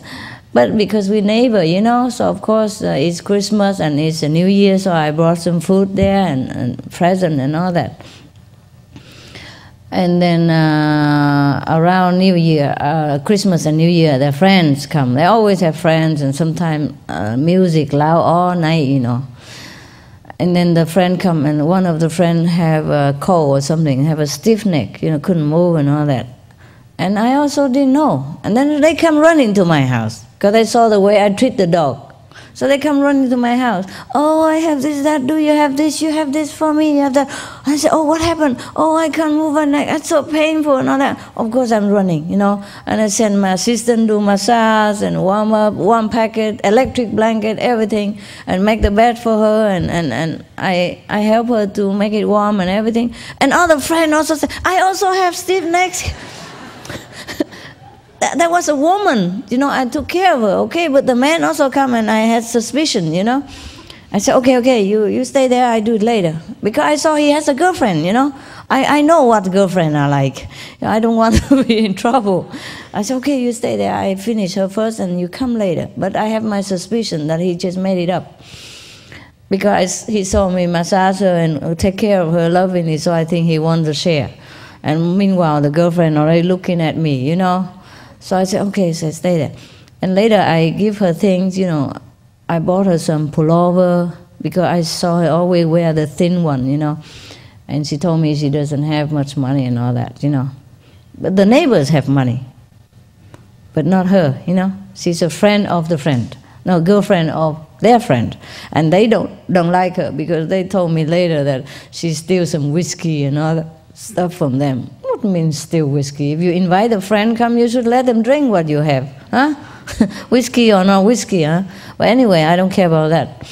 But because we're neighbor, you know, so of course it's Christmas and it's a New Year, so I brought some food there and present and all that. And then around New Year, Christmas and New Year, their friends come. They always have friends, and sometimes music loud all night, you know. And then the friend come, and one of the friends have a cold or something, have a stiff neck, you know, couldn't move and all that. And I also didn't know. And then they come running to my house because they saw the way I treat the dog. So they come running to my house. Oh, I have this, that. Do you have this? You have this for me? You have that. I said, oh, what happened? Oh, I can't move my neck. That's so painful and all that. Of course, I'm running, you know. And I send my assistant do massage and warm up, warm packet, electric blanket, everything, and make the bed for her. And I help her to make it warm and everything. And other friend also said, I also have stiff necks. That was a woman, you know, I took care of her, okay, but the man also come and I had suspicion, you know. I said, okay, you stay there, I do it later. Because I saw he has a girlfriend, you know. I know what girlfriend are like. I don't want to be in trouble. I said, okay, you stay there, I finish her first and you come later. But I have my suspicion that he just made it up. Because he saw me massage her and take care of her lovingly, so I think he wanted to share. And meanwhile, the girlfriend already looking at me, you know. So I said, okay, so stay there. And later I give her things, you know. I bought her some pullover because I saw her always wear the thin one, you know. And she told me she doesn't have much money and all that, you know. But the neighbors have money, but not her, you know. She's a friend of the friend, no, girlfriend of their friend. And they don't like her because they told me later that she steals some whiskey and all that stuff from them. What means steal whiskey? If you invite a friend come, you should let them drink what you have, huh? Whiskey or not whiskey, huh? But anyway, I don't care about that.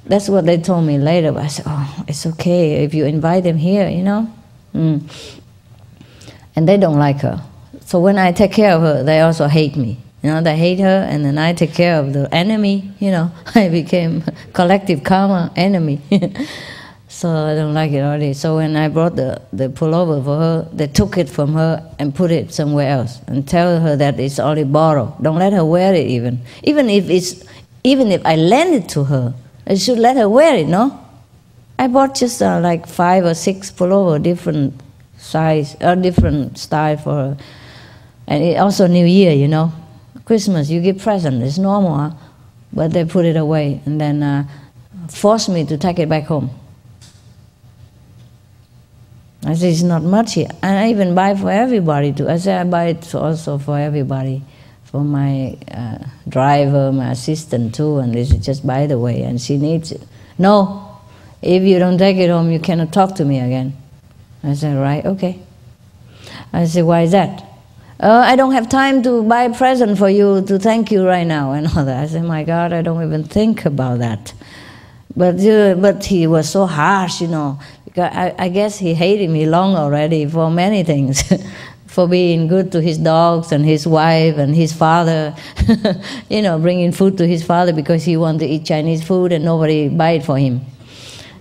That's what they told me later. But I said, oh, it's okay if you invite them here, you know. And they don't like her. So when I take care of her, they also hate me. You know, they hate her, and then I take care of the enemy, you know. I became collective karma enemy. So I don't like it already. So when I brought the pullover for her, they took it from her and put it somewhere else and tell her that it's only borrowed. Don't let her wear it even. Even if I lend it to her, I should let her wear it, no? I bought just like 5 or 6 pullover, different size, or different style for her. And it also New Year, you know. Christmas, you give present, it's normal, huh? But they put it away and then forced me to take it back home. I said, it's not much here. And I even buy for everybody too. I said, I buy it also for everybody. For my driver, my assistant too, and this is just by the way, and she needs it. No, if you don't take it home, you cannot talk to me again. I said, right, okay. I said, why is that? I don't have time to buy a present for you to thank you right now, and all that. I said, my God, I don't even think about that. But he was so harsh, you know. I guess he hated me long already for many things. For being good to his dogs and his wife and his father, you know, bringing food to his father because he wanted to eat Chinese food and nobody buy it for him.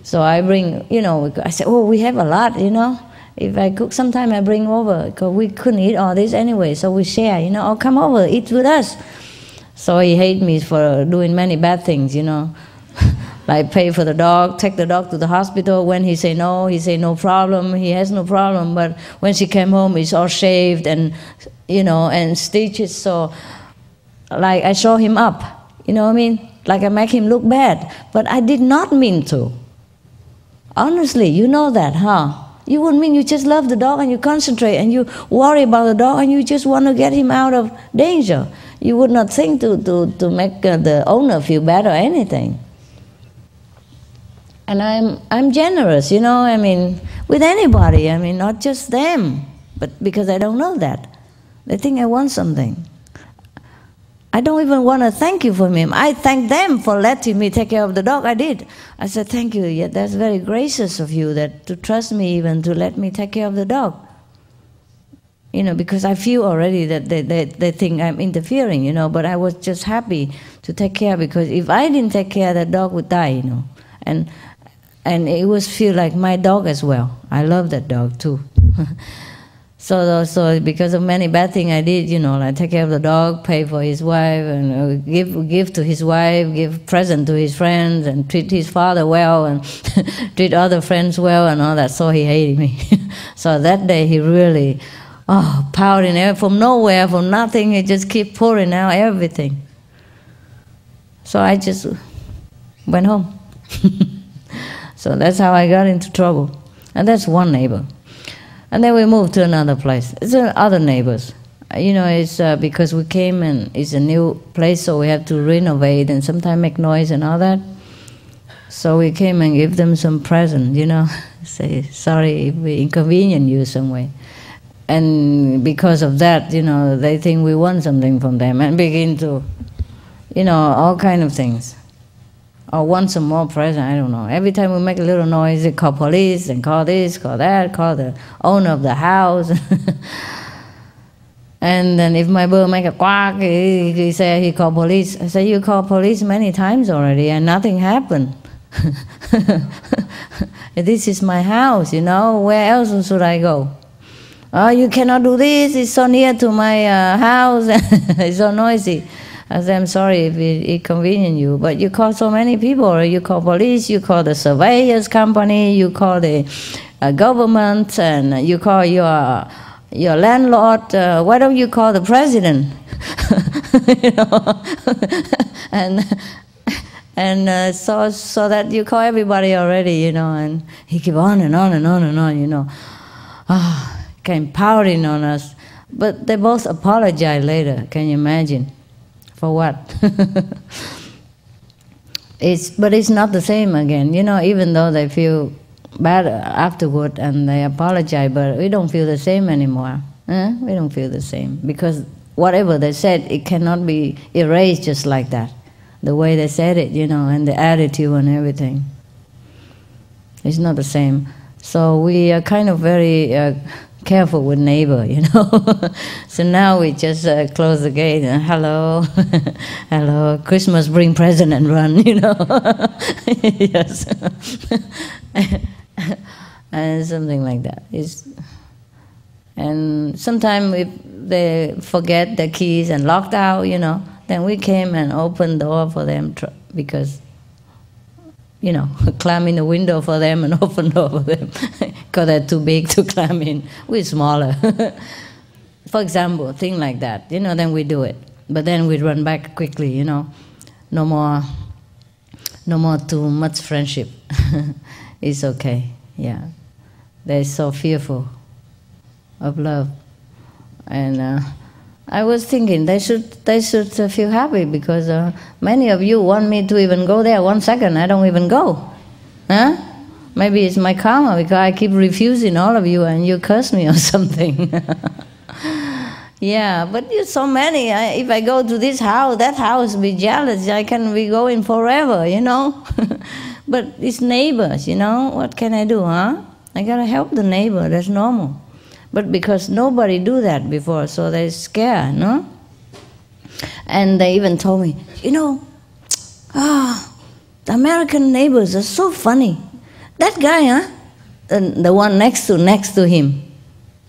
So I bring, you know, I said, oh, we have a lot, you know. If I cook, sometime I bring over because we couldn't eat all this anyway, so we share, you know, oh, come over, eat with us. So he hated me for doing many bad things, you know. Like pay for the dog, take the dog to the hospital. When he say no problem, he has no problem. But when she came home, it's all shaved and, you know, and stitches. So, like I show him up, you know what I mean? Like I make him look bad. But I did not mean to. Honestly, you know that, huh? You wouldn't mean you just love the dog and you concentrate and you worry about the dog and you just want to get him out of danger. You would not think to make the owner feel bad or anything. And I'm generous, you know, I mean, with anybody, I mean, not just them, but because I don't know that. They think I want something. I don't even want to thank you for him. I thank them for letting me take care of the dog. I did. I said, thank you. Yeah, that's very gracious of you that to trust me even to let me take care of the dog. You know, because I feel already that they think I'm interfering, you know, but I was just happy to take care because if I didn't take care, that dog would die, you know. And it was feel like my dog as well. I love that dog too. So because of many bad things I did, you know, like take care of the dog, pay for his wife, and give to his wife, give present to his friends, and treat his father well, and treat other friends well, and all that. So he hated me. So that day he really, pouting from nowhere, from nothing. He just keep pouring out everything. So I just went home. So that's how I got into trouble. And that's one neighbor. And then we moved to another place. It's other neighbors. You know, it's because we came and it's a new place, so we have to renovate and sometimes make noise and all that. So we came and give them some present, you know. Say, sorry if we inconvenience you some way. And because of that, you know, they think we want something from them and begin to, you know, all kind of things. Or want some more present, I don't know. Every time we make a little noise, they call police and call this, call that, call the owner of the house. And then if my bird make a quack, he say he call police. I say, you call police many times already and nothing happened. This is my house, you know, where else should I go? Oh, you cannot do this, it's so near to my house, it's so noisy. I said, I'm sorry if it inconvenience you, but you call so many people, or you call police, you call the surveyors company, you call the government, and you call your your landlord, why don't you call the president? You know? and so that you call everybody already, you know, and he keep on and on and on and on, you know. Came pouting on us. But they both apologize later, can you imagine? For what? But it's not the same again, you know, even though they feel bad afterward and they apologize, but we don't feel the same anymore. We don't feel the same, because whatever they said, it cannot be erased just like that. The way they said it, you know, and the attitude and everything. It's not the same. So we are kind of very careful with neighbor, you know. So now we just close the gate and hello, hello, Christmas bring present and run, you know. Yes. And something like that. And sometimes if they forget their keys and locked out, you know, then we came and opened the door for them because, you know, climb in the window for them and open the door for them because they're too big to climb in. We're smaller. For example, thing like that, you know, then we do it. But then we run back quickly, you know. No more too much friendship. It's okay, yeah. They're so fearful of love. And I was thinking they should feel happy because many of you want me to even go there 1 second. I don't even go. Huh? Maybe it's my karma because I keep refusing all of you and you curse me or something. Yeah, but you're so many. If I go to this house, that house be jealous. I can be going forever, you know. But it's neighbors, you know. What can I do, huh? I gotta help the neighbor. That's normal. But because nobody do that before, so they're scared, no? And they even told me, you know, the American neighbors are so funny. That guy, huh? The one next to him,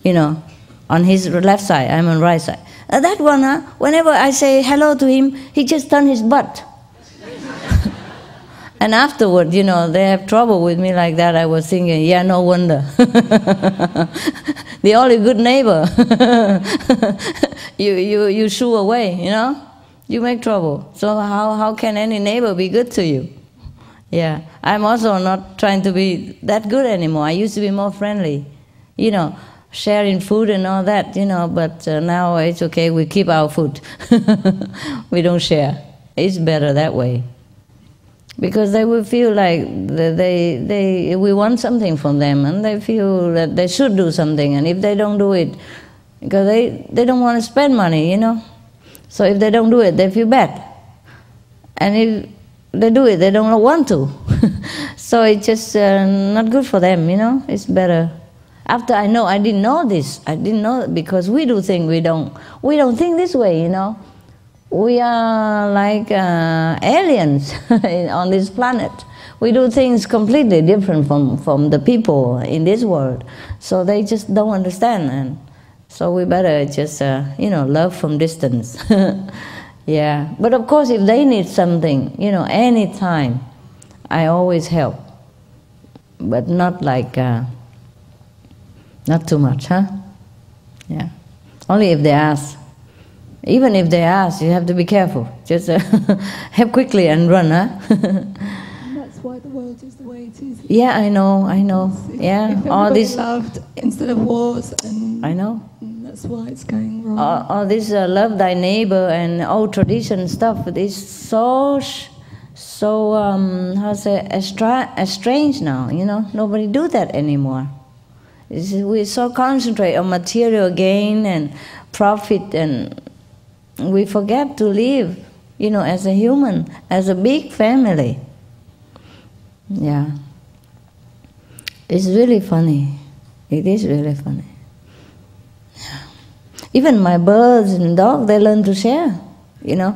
you know, on his left side, I'm on right side. That one, huh? Whenever I say hello to him, he just turns his butt. And afterward, you know, they have trouble with me like that. I was thinking, yeah, no wonder. The only good neighbor. you shoo away, you know? You make trouble. So how can any neighbor be good to you? Yeah, I'm also not trying to be that good anymore. I used to be more friendly, you know, sharing food and all that, you know, but now it's okay, we keep our food. We don't share. It's better that way. Because they will feel like we want something from them, and they feel that they should do something, and if they don't do it, because they don't want to spend money, you know. So if they don't do it, they feel bad. And if they do it, they don't want to. So it's just not good for them, you know. It's better. After I didn't know this. I didn't know, because we do things we don't think this way, you know. We are like aliens on this planet. We do things completely different from the people in this world. So they just don't understand. And so we better just, you know, love from distance. Yeah. But of course, if they need something, you know, anytime, I always help. But not like, not too much, huh? Yeah. Only if they ask. Even if they ask, you have to be careful. Just help quickly and run, huh? That's why the world is the way it is. Yeah, I know. Yeah, if all this loved instead of wars, and I know. That's why it's going wrong. All this love thy neighbor and old tradition stuff is so how to say, estranged now. You know, nobody do that anymore. We're so concentrated on material gain and profit, and we forget to live, you know, as a human, as a big family. Yeah. It's really funny. It is really funny. Yeah. Even my birds and dogs, they learn to share, you know.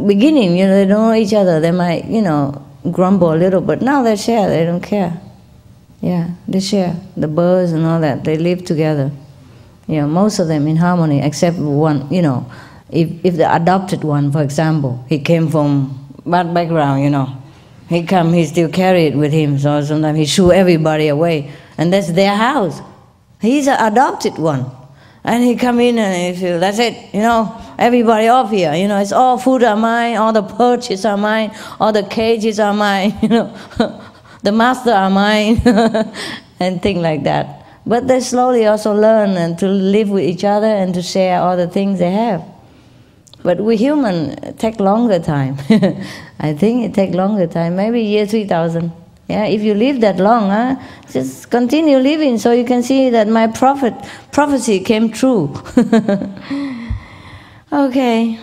Beginning, you know, they don't know each other. They might, you know, grumble a little, but now they share, they don't care. Yeah, they share. The birds and all that, they live together. You know, most of them in harmony, except one, you know, if the adopted one, for example, he came from bad background, you know, he still carry it with him, so sometimes he shoo everybody away, and that's their house. He's an adopted one. And he come in and he feel, that's it, you know, everybody off here, you know, it's all food are mine, all the perches are mine, all the cages are mine, you know, the master are mine, and things like that. But they slowly also learn and to live with each other and to share all the things they have. But we human take longer time. I think it take longer time, maybe year 3000. Yeah, if you live that long, just continue living so you can see that my prophecy came true. Okay,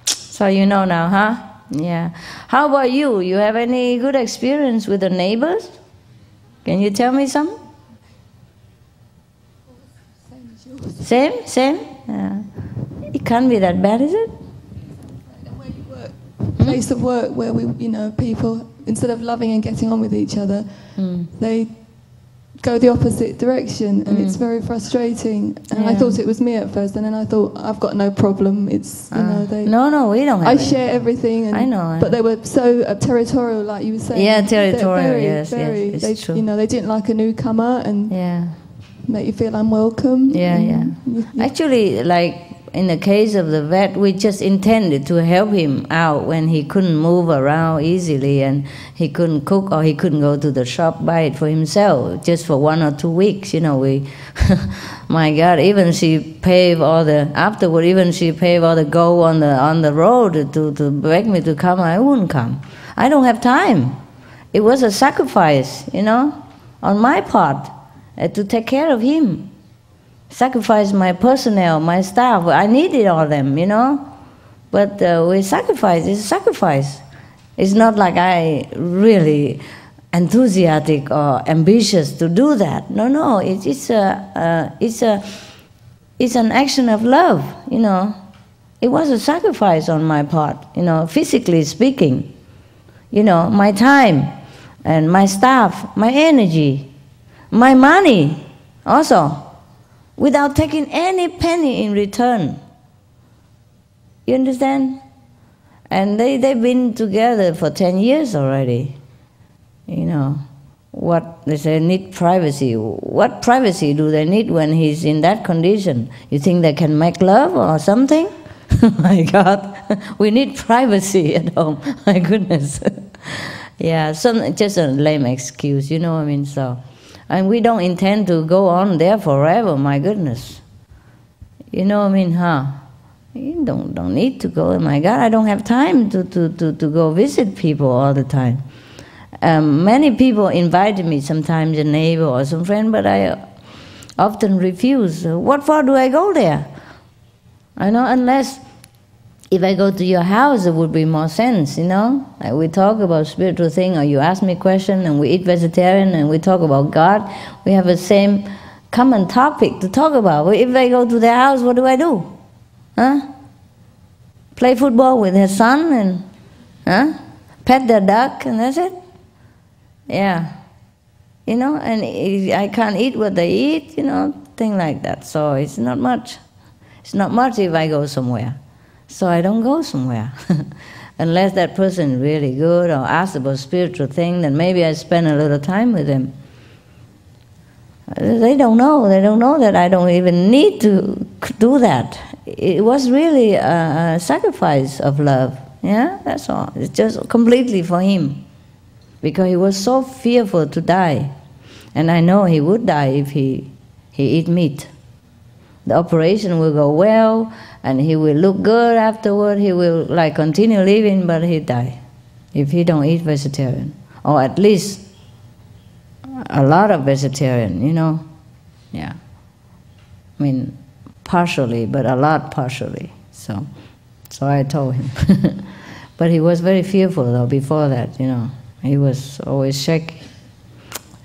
so you know now, huh? Yeah. How about you? You have any good experience with the neighbors? Can you tell me some? Same as yours. Same? Same? Yeah. It can't be that bad, is it? Where you work, place of work where we, you know, people, instead of loving and getting on with each other, they go the opposite direction, and it's very frustrating. And I thought it was me at first, and then I thought, I've got no problem. It's, you know, they... No, we don't have I share everything. And, I know. But they were so territorial, like you were saying. Yeah, territorial, very, yes, very, yes, they, it's true. you know, they didn't like a newcomer and make you feel unwelcome. Yeah. Actually, like, in the case of the vet, we just intended to help him out when he couldn't move around easily and he couldn't cook or he couldn't go to the shop, buy it for himself, just for 1 or 2 weeks. You know, we, my God, even she paved all the, afterward, even she paved all the go on the road to beg me to come. I wouldn't come. I don't have time. It was a sacrifice, you know, on my part to take care of him. Sacrifice my personnel, my staff. I needed all of them, you know. But we sacrifice. It's a sacrifice. It's not like I really enthusiastic or ambitious to do that. No. It's an action of love, you know. It was a sacrifice on my part, you know, physically speaking. You know, my time and my staff, my energy, my money also, without taking any penny in return. You understand? And they've been together for 10 years already. You know, what they say, need privacy. What privacy do they need when he's in that condition? You think they can make love or something? My God, we need privacy at home. My goodness. Yeah, just a lame excuse, you know what I mean? So. And we don't intend to go on there forever, my goodness. You know what I mean, huh? You don't need to go. My God, I don't have time to go visit people all the time. Many people invited me, sometimes a neighbor or some friend, but I often refuse. What for do I go there? I know, unless if I go to your house, it would be more sense, you know? Like we talk about spiritual thing, or you ask me a question, and we eat vegetarian, and we talk about God. We have the same common topic to talk about. But if I go to their house, what do? Huh? Play football with their son, and pet their duck, and that's it? Yeah. You know, and I can't eat what they eat, you know, things like that. So it's not much. It's not much if I go somewhere. So I don't go somewhere. Unless that person is really good or asks about spiritual thing, then maybe I spend a little time with them. They don't know. They don't know that I don't even need to do that. It was really a sacrifice of love. Yeah, that's all. It's just completely for him. Because he was so fearful to die. And I know he would die if he eat meat. The operation will go well, and he will look good afterward. He will like continue living, but he die if he don't eat vegetarian, or at least a lot of vegetarian. You know, yeah. I mean, partially, but a lot partially. So I told him, but he was very fearful though. Before that, you know, he was always shaky.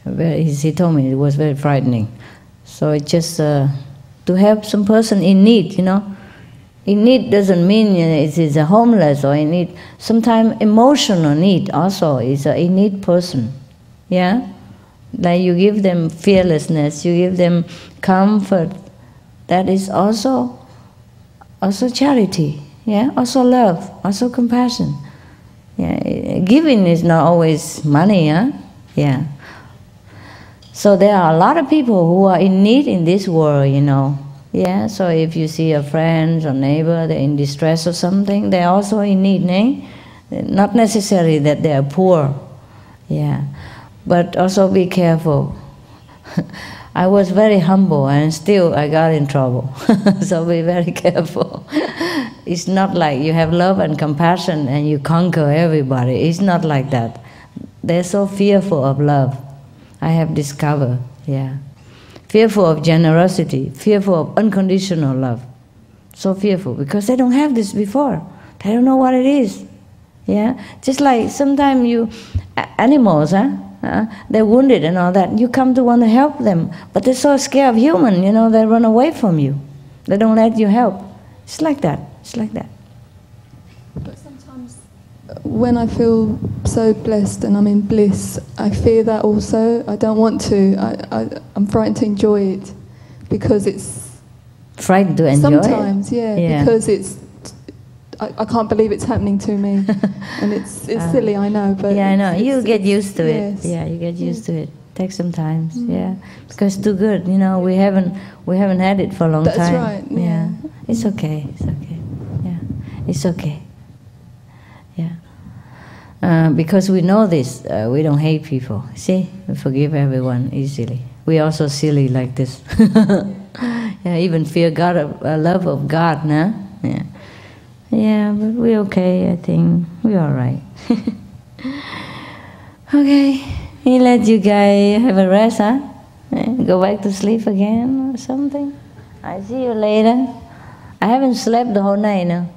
He told me it was very frightening. So it just. To help some person in need, you know. In need doesn't mean it is a homeless or in need. Sometimes emotional need also is a in need person. Yeah? Like you give them fearlessness, you give them comfort. That is also charity. Yeah? Also love, also compassion. Yeah? Giving is not always money, huh? Yeah. So there are a lot of people who are in need in this world, you know. Yeah, so if you see a friend or neighbor, they're in distress or something, they're also in need, eh? Not necessarily that they are poor. Yeah, but also be careful. I was very humble and still I got in trouble. So be very careful. It's not like you have love and compassion and you conquer everybody. It's not like that. They're so fearful of love. I have discovered, yeah. Fearful of generosity, fearful of unconditional love. So fearful because they don't have this before. They don't know what it is. Yeah, just like sometimes animals, they're wounded and all that. You come to want to help them, but they're so scared of human, you know, they run away from you. They don't let you help. It's like that. It's like that. But sometimes when I feel so blessed and I'm in bliss, I fear that also. I don't want to. I'm frightened to enjoy it because it's... Frightened to enjoy sometimes, it? Yeah, because it's... I can't believe it's happening to me. And it's silly, I know, but... Yeah, I know. You get used to it. Yes. Yeah, you get used to it. Take some time, yeah. Because it's too good, you know, we haven't had it for a long time. That's right, yeah. It's okay, it's okay. Yeah, it's okay. Yeah. Because we know this, we don't hate people. See, we forgive everyone easily. We also silly like this. Yeah, even fear God, love of God, no? Yeah. Yeah, but we're okay, I think. We're all right. Okay, we let you guys have a rest, huh? Go back to sleep again or something. I see you later. I haven't slept the whole night, no?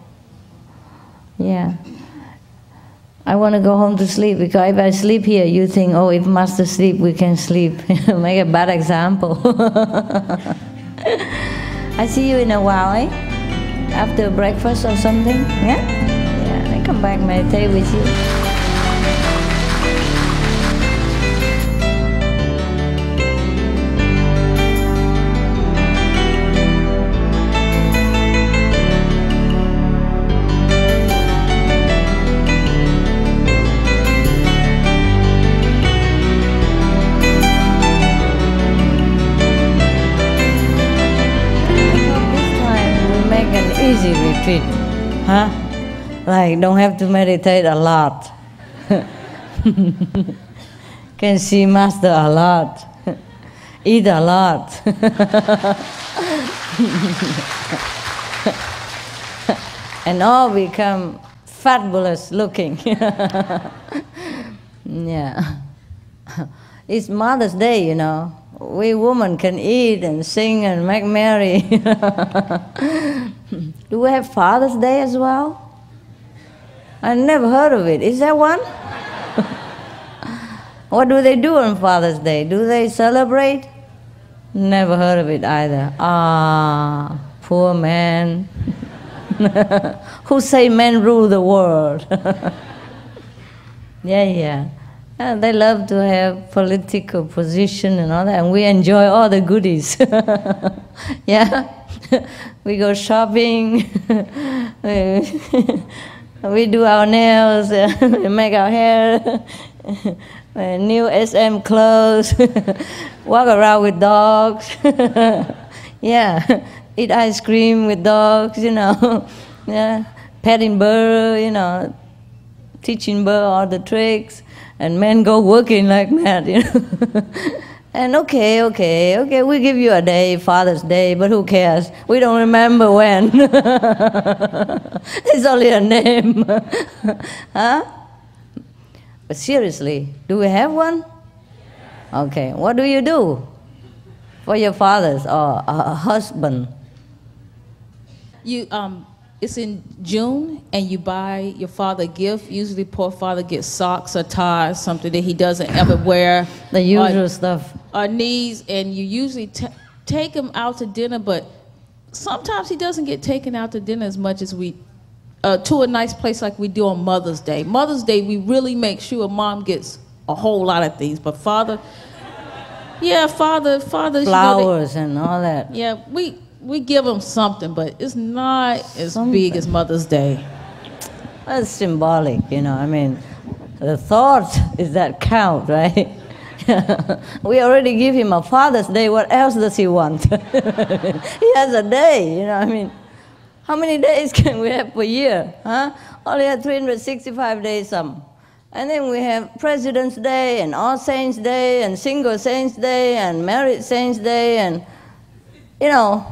Yeah. I want to go home to sleep because if I sleep here, you think, oh, if Master sleep, we can sleep. Make a bad example. I see you in a while, eh? After breakfast or something, yeah? Yeah, I come back meditate with you. Easy retreat, huh? Like don't have to meditate a lot. Can see Master a lot. Eat a lot. And all become fabulous looking. Yeah. It's Mother's Day, you know. We women can eat and sing and make merry. Do we have Father's Day as well? I never heard of it. Is there one? What do they do on Father's Day? Do they celebrate? Never heard of it either. Ah, poor man. Who say men rule the world? Yeah. And they love to have political position and all that, and we enjoy all the goodies. Yeah, we go shopping, we do our nails, we make our hair, new SM clothes, walk around with dogs. Yeah, eat ice cream with dogs, you know. Yeah, petting bird, you know, teaching bird all the tricks. And men go working like mad, you know. And okay, we give you a day, Father's Day, but who cares? We don't remember when. It's only a name. Huh? But seriously, do we have one? Okay, what do you do for your fathers or a husband? You it's in June, and you buy your father a gift. Usually poor father gets socks or ties, something that he doesn't ever wear. The usual stuff. Or knees, and you usually take him out to dinner, but sometimes he doesn't get taken out to dinner as much as we, to a nice place like we do on Mother's Day. Mother's Day, we really make sure mom gets a whole lot of things, but father, yeah, fathers, flowers, you know, and all that. Yeah, we give them something, but it's not as big as Mother's Day. That's symbolic, you know. I mean, the thought is that count, right? We already give him a Father's Day. What else does he want? He has a day, you know. I mean, how many days can we have per year? Huh? Only have 365 days some. And then we have President's Day and All Saints Day and Single Saints Day and Married Saints Day and, you know,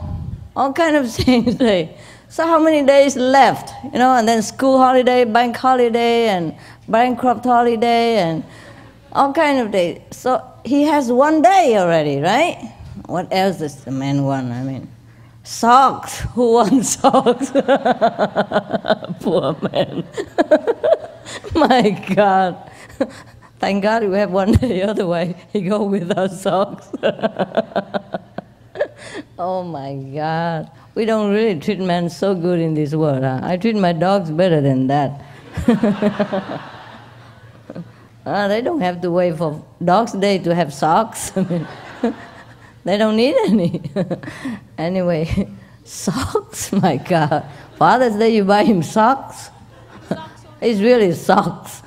all kind of Saints Day. So how many days left? You know, and then school holiday, bank holiday, and bankrupt holiday, and all kind of days. So he has one day already, right? What else does the man want? I mean, socks. Who wants socks? Poor man. My God. Thank God we have one day, otherwise he go without socks. Oh my God. We don't really treat men so good in this world. Huh? I treat my dogs better than that. They don't have to wait for Dog's Day to have socks. I mean, they don't need any. Anyway, socks, my God. Father's Day you buy him socks? It's really socks.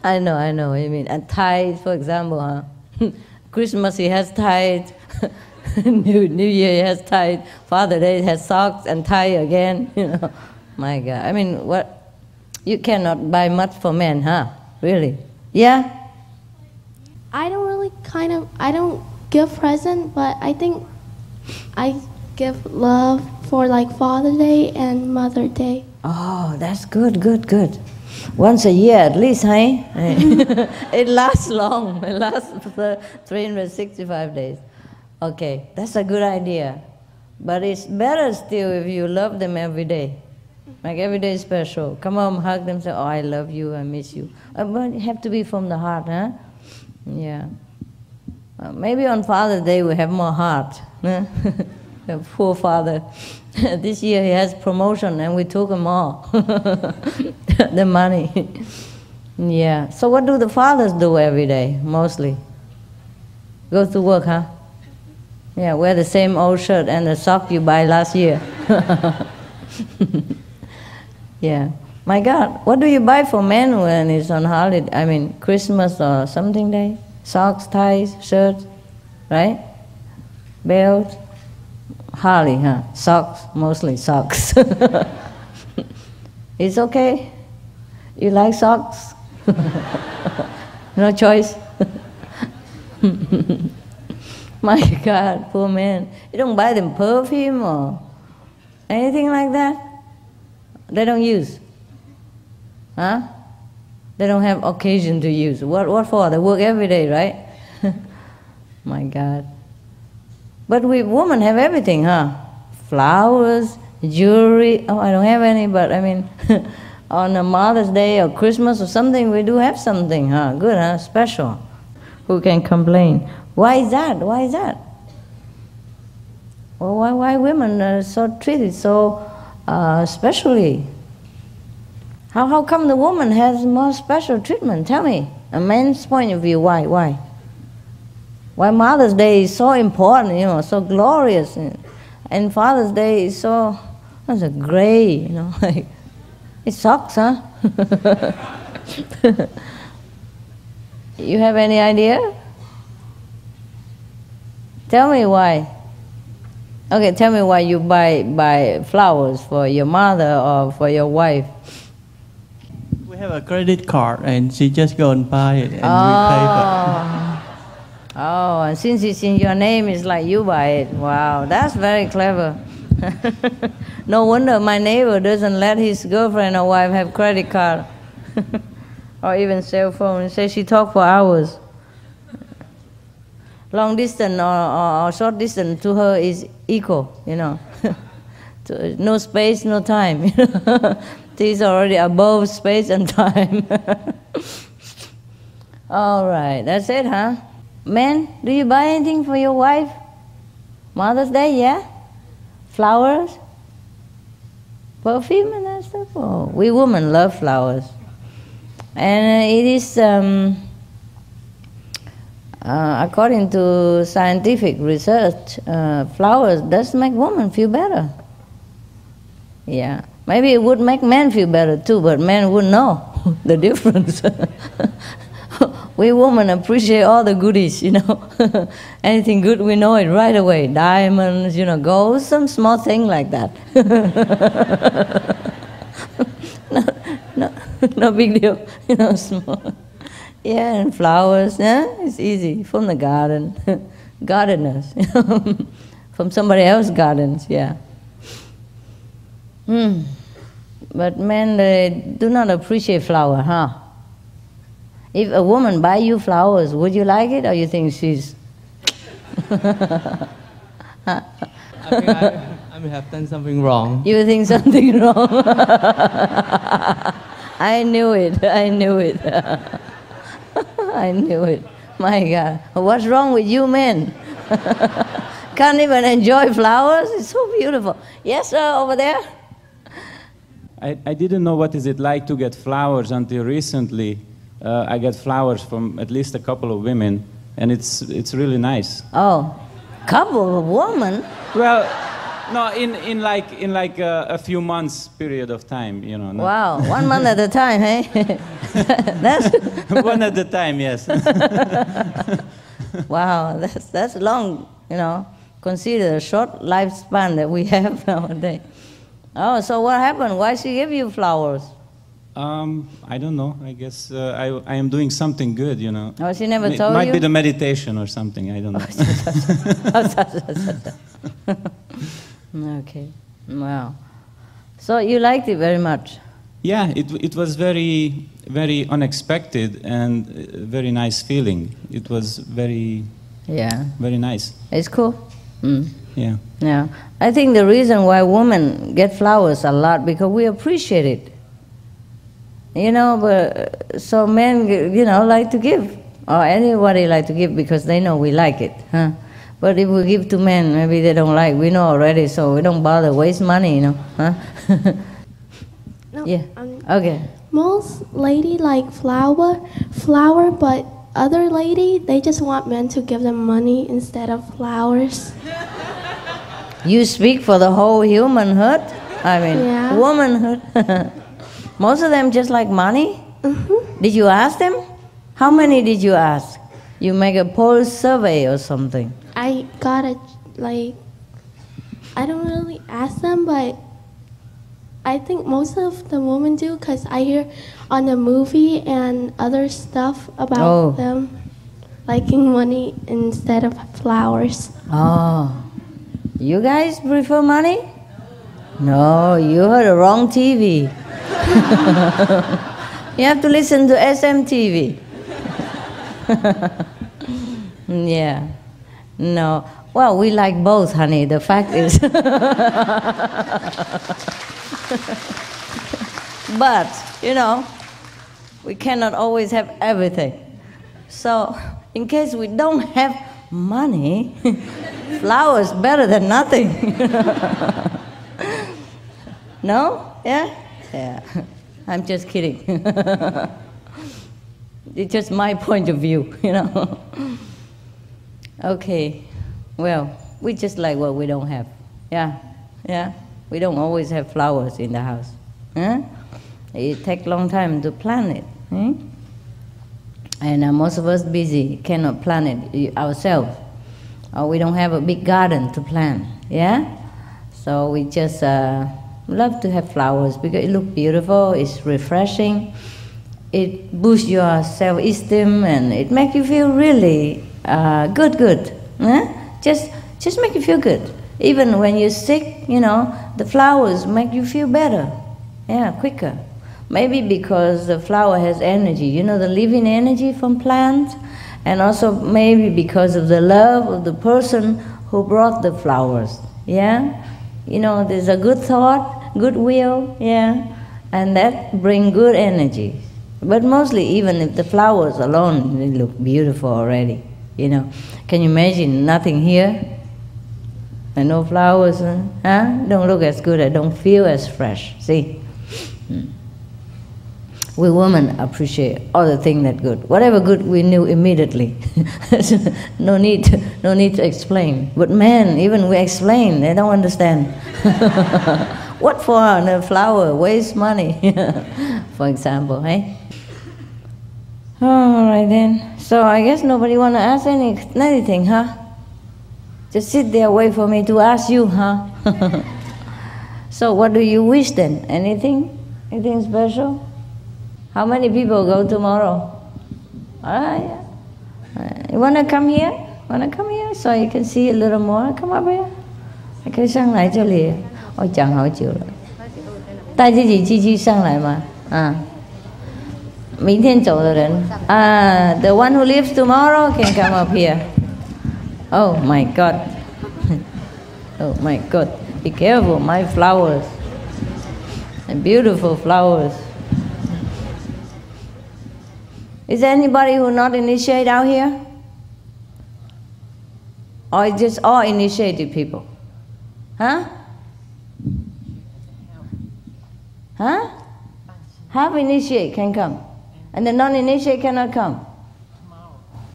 I know. I mean, and ties, for example, huh? Christmas he has ties. New Year he has ties. Father's Day has socks and tie again. You know, my God. I mean, what? You cannot buy much for men, huh? Really? Yeah. I don't give present, but I think I give love for like Father's Day and Mother's Day. Oh, that's good. Once a year at least, hey? It lasts long. It lasts for 365 days. Okay, that's a good idea. But it's better still if you love them every day. Like every day is special. Come home, hug them, say, oh, I love you, I miss you. But it have to be from the heart, huh? Yeah. Maybe on Father's Day we have more heart. Huh? The poor father. This year he has promotion and we took him all. The money. Yeah. So what do the fathers do every day, mostly? Go to work, huh? Yeah, wear the same old shirt and the sock you buy last year. Yeah. My God, what do you buy for men when it's on holiday? I mean, Christmas or something day? Socks, ties, shirts, right? Belt. Hardly, huh? Socks, mostly socks. It's okay? You like socks? No choice? My God, poor man. You don't buy them perfume or anything like that? They don't use? Huh? They don't have occasion to use. What for? They work every day, right? My God. But we women have everything, huh? Flowers, jewelry. Oh, I don't have any, but I mean, on a Mother's Day or Christmas or something, we do have something, huh? Good, huh? Special. Who can complain? Why is that? Why is that? Well, why women are so treated so specially? How come the woman has more special treatment? Tell me, a man's point of view, why? Why Mother's Day is so important, you know, so glorious, and Father's Day is so, that's a gray, you know, like, it sucks, huh? You have any idea? Tell me why. Okay, tell me why you buy flowers for your mother or for your wife. We have a credit card and she just go and buy it and we pay for it. Oh, and since it's in your name, it's like you buy it. Wow, that's very clever. No wonder my neighbor doesn't let his girlfriend or wife have credit card or even cell phone. He says she talk for hours. Long distance or short distance to her is equal, you know. No space, no time. She's already above space and time. All right, that's it, huh? Men, do you buy anything for your wife? Mother's Day, yeah? Flowers? Perfume and that stuff? Oh, we women love flowers. And it is, according to scientific research, flowers does make women feel better. Yeah. Maybe it would make men feel better too, but men wouldn't know. the difference. We women appreciate all the goodies, you know. Anything good, we know it right away. Diamonds, you know, gold, some small thing like that. No big deal, you know, small. Yeah, and flowers, yeah, it's easy, from the garden. Gardeners, you know, from somebody else's gardens, yeah. But men, they do not appreciate flower, huh? If a woman buy you flowers, would you like it, or you think she's... I may have done something wrong. You think something wrong? I knew it, I knew it. I knew it. My God, what's wrong with you men? Can't even enjoy flowers? It's so beautiful. Yes, sir, over there? I didn't know what is it like to get flowers until recently. I get flowers from at least a couple of women, and it's really nice. Oh, couple of women? Well, no, in like a few months period of time, you know. Wow, 1 month at a time, hey? That's one at a time, yes. Wow, that's long, you know. Consider a short lifespan that we have nowadays. Oh, so what happened? Why she give you flowers? I don't know. I guess I am doing something good, you know. Oh, she never told you? Might be the meditation or something. I don't know. Okay. Wow. So you liked it very much? Yeah, it was very, very unexpected and very nice feeling. It was very nice. It's cool. Mm. Yeah. Yeah. I think the reason why women get flowers a lot because we appreciate it. You know, but so men, you know, like to give, or anybody like to give because they know we like it, huh? But if we give to men, maybe they don't like. We know already, so we don't bother waste money, you know, huh? No, yeah. Okay. Most lady like flower, but other lady they just want men to give them money instead of flowers. You speak for the whole humanhood. I mean, yeah. Womanhood. Most of them just like money? Mm-hmm. Did you ask them? How many did you ask? You make a poll survey or something? I got a, like, I don't really ask them, but I think most of the women do because I hear on the movie and other stuff about them liking money instead of flowers. Oh, you guys prefer money? No, you heard the wrong TV. You have to listen to SMTV. Yeah. No. Well, we like both, honey. The fact is. But, you know, we cannot always have everything. So, in case we don't have money, flowers better than nothing. No? Yeah? Yeah. I'm just kidding. It's just my point of view, you know. Okay. Well, we just like what we don't have. Yeah. Yeah. We don't always have flowers in the house. Huh? It takes a long time to plant it. And most of us busy, cannot plant it ourselves. Or we don't have a big garden to plant. Yeah? So we just love to have flowers because it looks beautiful, it's refreshing, it boosts your self-esteem and it makes you feel really good. Huh? Just make you feel good. Even when you're sick, you know, the flowers make you feel better. Yeah, quicker. Maybe because the flower has energy, you know, the living energy from plants, and also maybe because of the love of the person who brought the flowers. Yeah? You know, there's a good thought, goodwill, yeah, and that brings good energy. But mostly, even if the flowers alone, they look beautiful already, you know. Can you imagine nothing here? And no flowers, huh? Don't look as good, I don't feel as fresh, see? We women appreciate all the things that good. Whatever good we knew immediately. no need to explain. But men, even we explain, they don't understand. What for a flower? Waste money, for example, hey? All right then. So I guess nobody want to ask anything, huh? Just sit there, wait for me to ask you, huh? So what do you wish then? Anything? Anything special? How many people go tomorrow? Yeah. You want to come here? Want to come here so you can see a little more? Come up here. Cái sang lại这里，我讲好久了。带自己机器上来嘛，啊。明天走的人啊 the one who lives tomorrow can come up here. Oh my God. Oh my God. Be careful, my flowers. And beautiful flowers. Is there anybody who not initiate out here? Or just all initiated people? Huh? Huh? Half initiate can come. And the non-initiate cannot come.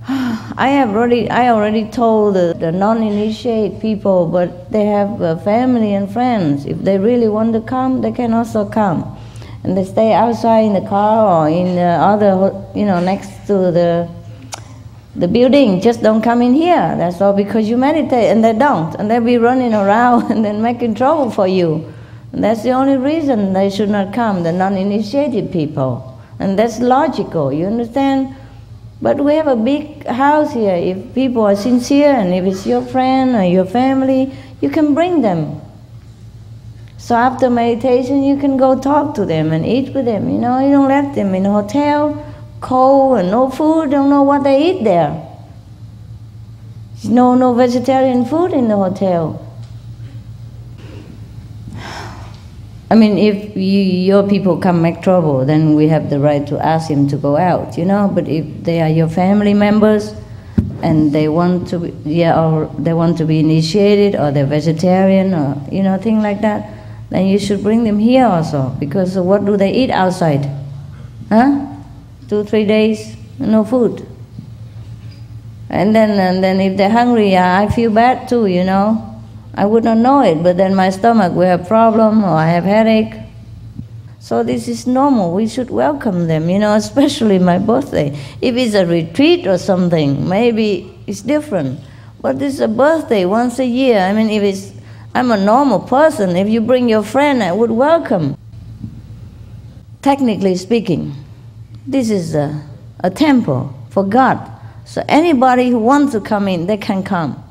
I already told the non-initiate people, but they have family and friends. If they really want to come, they can also come. And they stay outside in the car or in the other, next to the building. Just don't come in here. That's all, because you meditate and they don't. And they'll be running around and then making trouble for you. And that's the only reason they should not come, the non-initiated people. And that's logical, you understand? But we have a big house here. If people are sincere and if it's your friend or your family, you can bring them. So after meditation, you can go talk to them and eat with them. You don't let them in a hotel, cold and no food, don't know what they eat there. No vegetarian food in the hotel. I mean, if your people come make trouble, then we have the right to ask him to go out, But if they are your family members and they want to be, or they want to be initiated, or they're vegetarian, or things like that, then you should bring them here also. Because what do they eat outside? Huh? 2-3 days, no food. And then if they're hungry, I feel bad too, I would not know it, but then my stomach will have problem, or I have headache. So this is normal. We should welcome them, especially my birthday. If it's a retreat or something, maybe it's different. But this is a birthday once a year. I mean, I'm a normal person. If you bring your friend, I would welcome. Technically speaking, this is a temple for God. So anybody who wants to come in, they can come.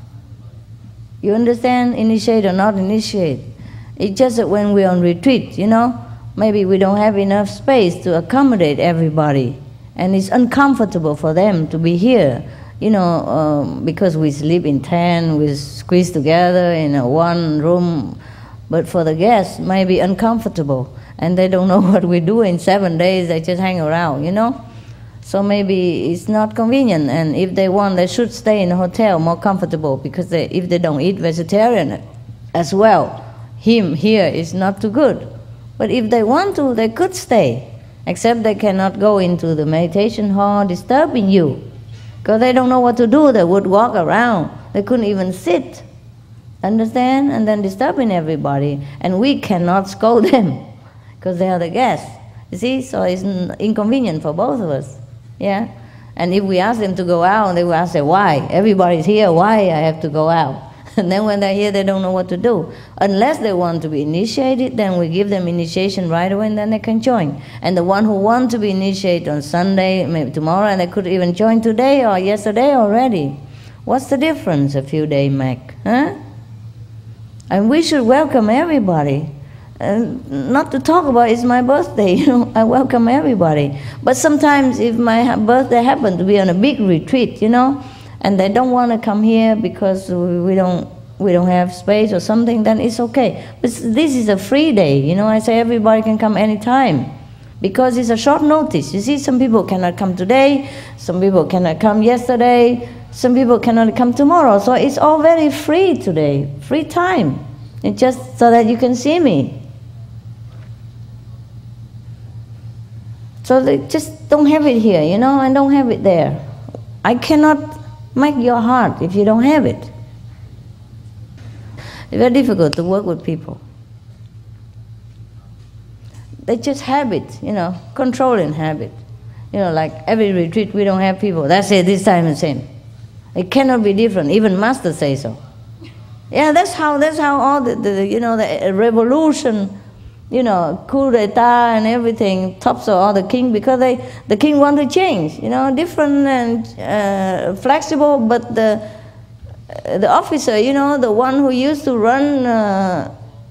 You understand? Initiate or not initiate. It's just that when we're on retreat, maybe we don't have enough space to accommodate everybody. And it's uncomfortable for them to be here, because we sleep in tent, we squeeze together in one room. But for the guests, it might be uncomfortable. And they don't know what we do in 7 days, they just hang around, So maybe it's not convenient, and if they want, they should stay in a hotel, more comfortable, because if they don't eat vegetarian as well, here is not too good. But if they want to, they could stay, except they cannot go into the meditation hall disturbing you, because they don't know what to do. They would walk around, they couldn't even sit, understand? And then disturbing everybody, and we cannot scold them, because they are the guests, you see? So it's inconvenient for both of us. Yeah, and if we ask them to go out, they will ask, why? Everybody's here, why I have to go out? And then when they're here, they don't know what to do. Unless they want to be initiated, then we give them initiation right away, and then they can join. And the one who want to be initiated on Sunday, maybe tomorrow, and they could even join today or yesterday already. What's the difference, a few days back? Huh? And we should welcome everybody. Not to talk about it's my birthday, I welcome everybody. But sometimes if my birthday happened to be on a big retreat, and they don't want to come here because we don't have space or something, then it's okay. But this is a free day, I say everybody can come anytime, because it's a short notice. You see, some people cannot come today, some people cannot come yesterday, some people cannot come tomorrow. So it's all very free today, free time. It's just so that you can see me. So they just don't have it here, and don't have it there. I cannot make your heart if you don't have it. It's very difficult to work with people. They just habit, controlling habit. Like every retreat we don't have people. That's it, this time the same. It cannot be different. Even Master says so. Yeah, that's how all the revolution, coup d'etat and everything topsel all the king, because the king want to change, different and flexible, but the officer, the one who used to run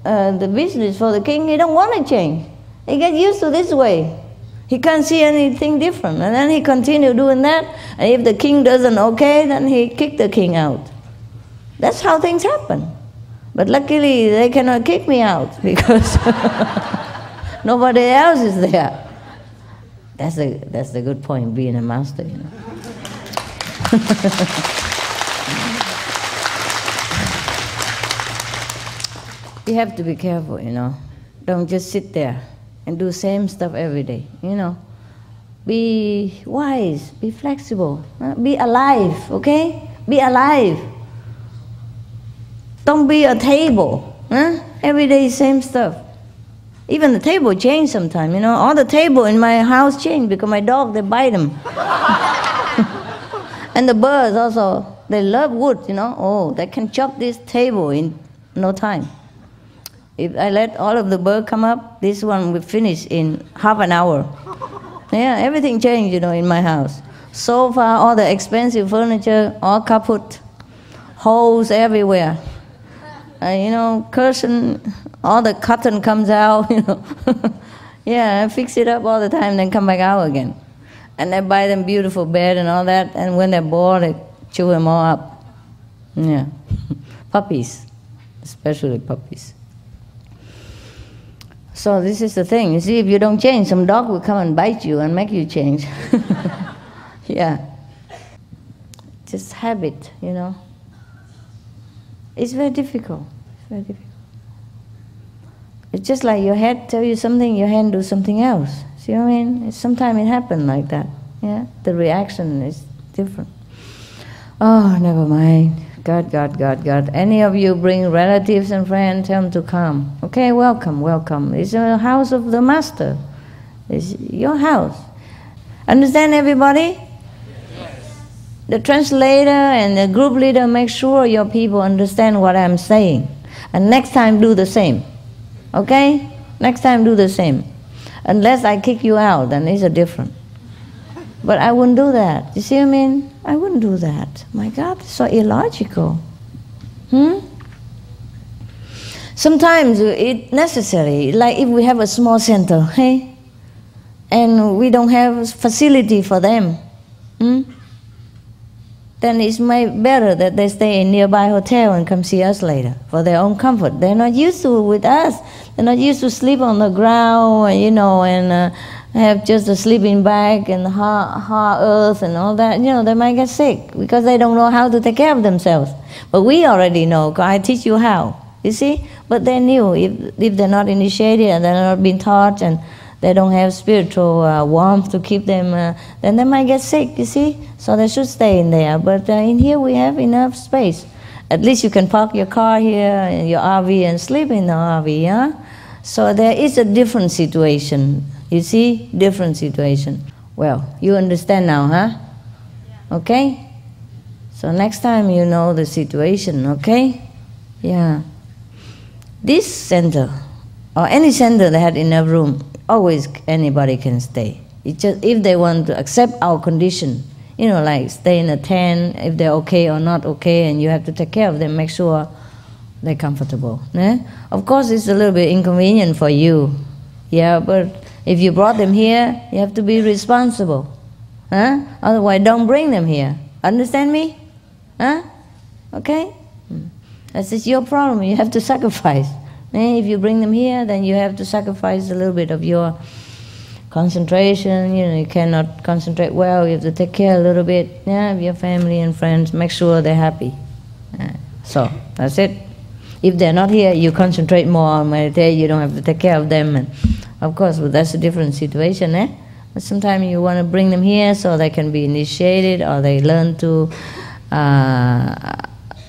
the business for the king, he don't want to change. He gets used to this way. He can't see anything different, and then he continue doing that. And if the king doesn't okay, then he kick the king out. That's how things happen. But luckily, they cannot kick me out because nobody else is there. That's the good point, being a master, You have to be careful, Don't just sit there and do same stuff every day, Be wise, be flexible, be alive, okay? Be alive. Don't be a table, Every day same stuff. Even the table change sometimes, All the table in my house change because my dog, they bite them. And the birds also, they love wood, Oh, they can chop this table in no time. If I let all of the birds come up, this one will finish in half an hour. Yeah, everything changed, in my house. Sofa, all the expensive furniture, all kaput, holes everywhere. Curtain, all the cotton comes out, Yeah, I fix it up all the time, then come back out again. And I buy them beautiful bed and all that, and when they're bored, I chew them all up. Yeah, puppies, especially puppies. So this is the thing. You see, if you don't change, some dog will come and bite you and make you change. Yeah. Just habit, It's very difficult. It's very difficult. It's just like your head tell you something, your hand do something else. See what I mean? Sometimes it happens like that. Yeah. The reaction is different. Oh, never mind. God. Any of you bring relatives and friends, tell them to come. Okay, welcome. It's a house of the master. It's your house. Understand, everybody? Yes. The translator and the group leader make sure your people understand what I'm saying. And next time do the same. Okay? Next time do the same. Unless I kick you out, then it's a different. But I wouldn't do that. You see what I mean? I wouldn't do that. My God, it's so illogical. Sometimes it's necessary. Like if we have a small center, hey, and we don't have facility for them, then it's better that they stay in nearby hotel and come see us later for their own comfort. They're not used to it with us. They're not used to sleep on the ground, and have just a sleeping bag and hard earth and all that. They might get sick because they don't know how to take care of themselves. But we already know. I teach you how. You see? But they're new. If they're not initiated and they're not being taught and they don't have spiritual warmth to keep them, then they might get sick, you see? So they should stay in there. But in here we have enough space. At least you can park your car here, your RV, and sleep in the RV, yeah? So there is a different situation. You see? Different situation. Well, you understand now, huh? Yeah. Okay? So next time you know the situation, okay? Yeah. This center, or any center that had enough room, always anybody can stay. It's just if they want to accept our condition, like stay in a tent, if they're okay or not okay, and you have to take care of them, make sure they're comfortable. Yeah? Of course, it's a little bit inconvenient for you. Yeah, but if you brought them here, you have to be responsible. Huh? Otherwise, don't bring them here. Understand me? Huh? Okay? That's just your problem. You have to sacrifice. If you bring them here, then you have to sacrifice a little bit of your concentration. You cannot concentrate well. You have to take care a little bit of your family and friends. Make sure they're happy. So, that's it. If they're not here, you concentrate more on meditation. You don't have to take care of them. And of course, that's a different situation. But sometimes you want to bring them here so they can be initiated or they learn to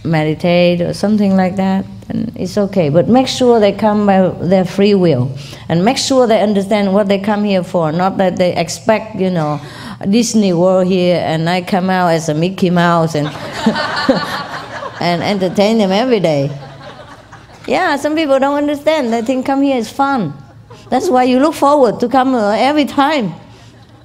meditate or something like that. And it's okay, but make sure they come by their free will, and make sure they understand what they come here for. Not that they expect, you know, Disney World here, and I come out as a Mickey Mouse and and entertain them every day. Yeah, some people don't understand. They think come here is fun. That's why you look forward to come every time.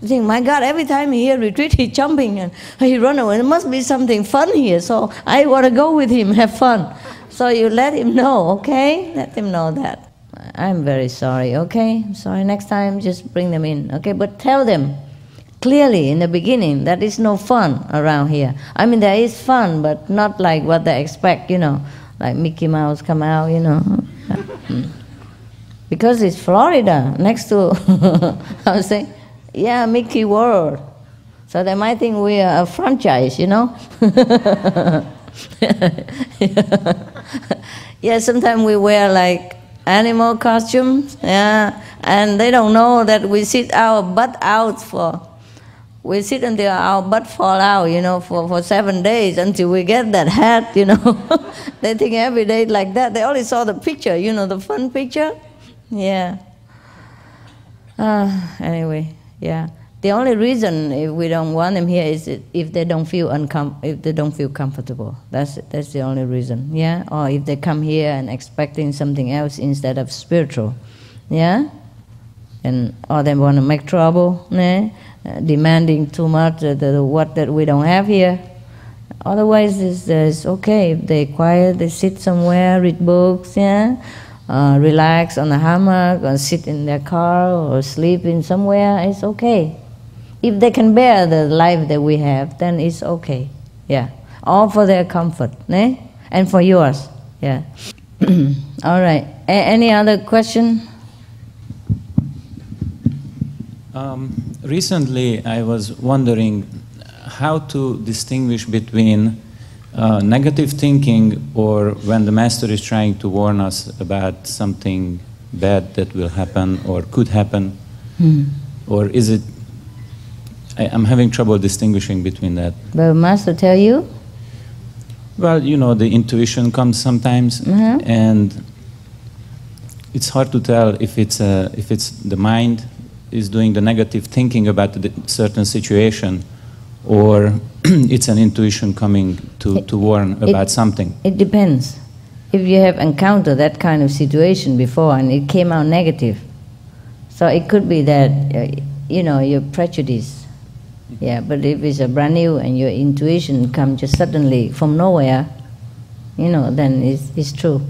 You think, my God, every time he here retreat, he's jumping and he run away. There must be something fun here, so I want to go with him, have fun. So you let him know, okay? Let him know that. I'm very sorry, okay? I'm sorry, next time just bring them in, okay? But tell them clearly in the beginning that it's no fun around here. I mean, there is fun, but not like what they expect, you know, like Mickey Mouse come out, you know. Because it's Florida, next to, I would say, yeah, Mickey World. So they might think we are a franchise, you know. Yeah, sometimes we wear like animal costumes, yeah, and they don't know that we sit our butt out we sit until our butt fall out, you know, for 7 days until we get that hat, you know. They think every day like that. They only saw the picture, you know, the fun picture. Yeah. Anyway, yeah. The only reason if we don't want them here is if they don't feel comfortable. That's the only reason. Yeah. Or if they come here and expecting something else instead of spiritual. Yeah. Or they want to make trouble. Demanding too much what that we don't have here. Otherwise, it's okay. If they quiet, they sit somewhere, read books. Yeah. Relax on a hammock, or sit in their car, or sleep in somewhere. It's okay. If they can bear the life that we have, then it's okay. Yeah, all for their comfort, and for yours. Yeah. All right. Any other question? Recently, I was wondering how to distinguish between negative thinking, or when the Master is trying to warn us about something bad that will happen or could happen, or is it? I'm having trouble distinguishing between that. The Master tell you? Well, you know, the intuition comes sometimes, and it's hard to tell if it's the mind is doing the negative thinking about a certain situation, or it's an intuition coming to warn about something. It depends. If you have encountered that kind of situation before and it came out negative, so it could be that, you know, you're prejudiced. Yeah, but if it's a brand new and your intuition comes just suddenly from nowhere, you know, then it's true.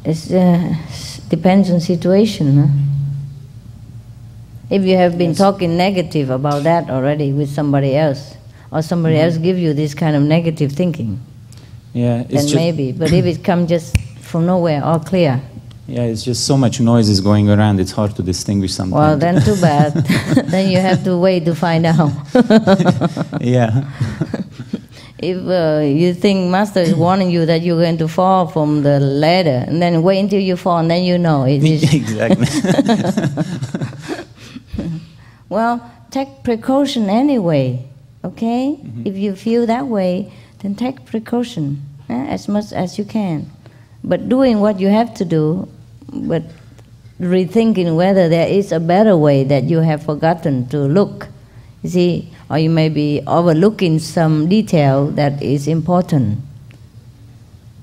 It depends on situation. Huh? If you have been talking negative about that already with somebody else, or somebody else give you this kind of negative thinking, then maybe. But if it comes just from nowhere, all clear. Yeah, it's just so much noise is going around, it's hard to distinguish something. Well, then too bad. Then you have to wait to find out. Yeah. If you think Master is warning you that you're going to fall from the ladder, and then wait until you fall, and then you know it is. Exactly. Well, take precaution anyway, okay? If you feel that way, then take precaution as much as you can. But doing what you have to do, but rethinking whether there is a better way that you have forgotten to look, you see, or you may be overlooking some detail that is important.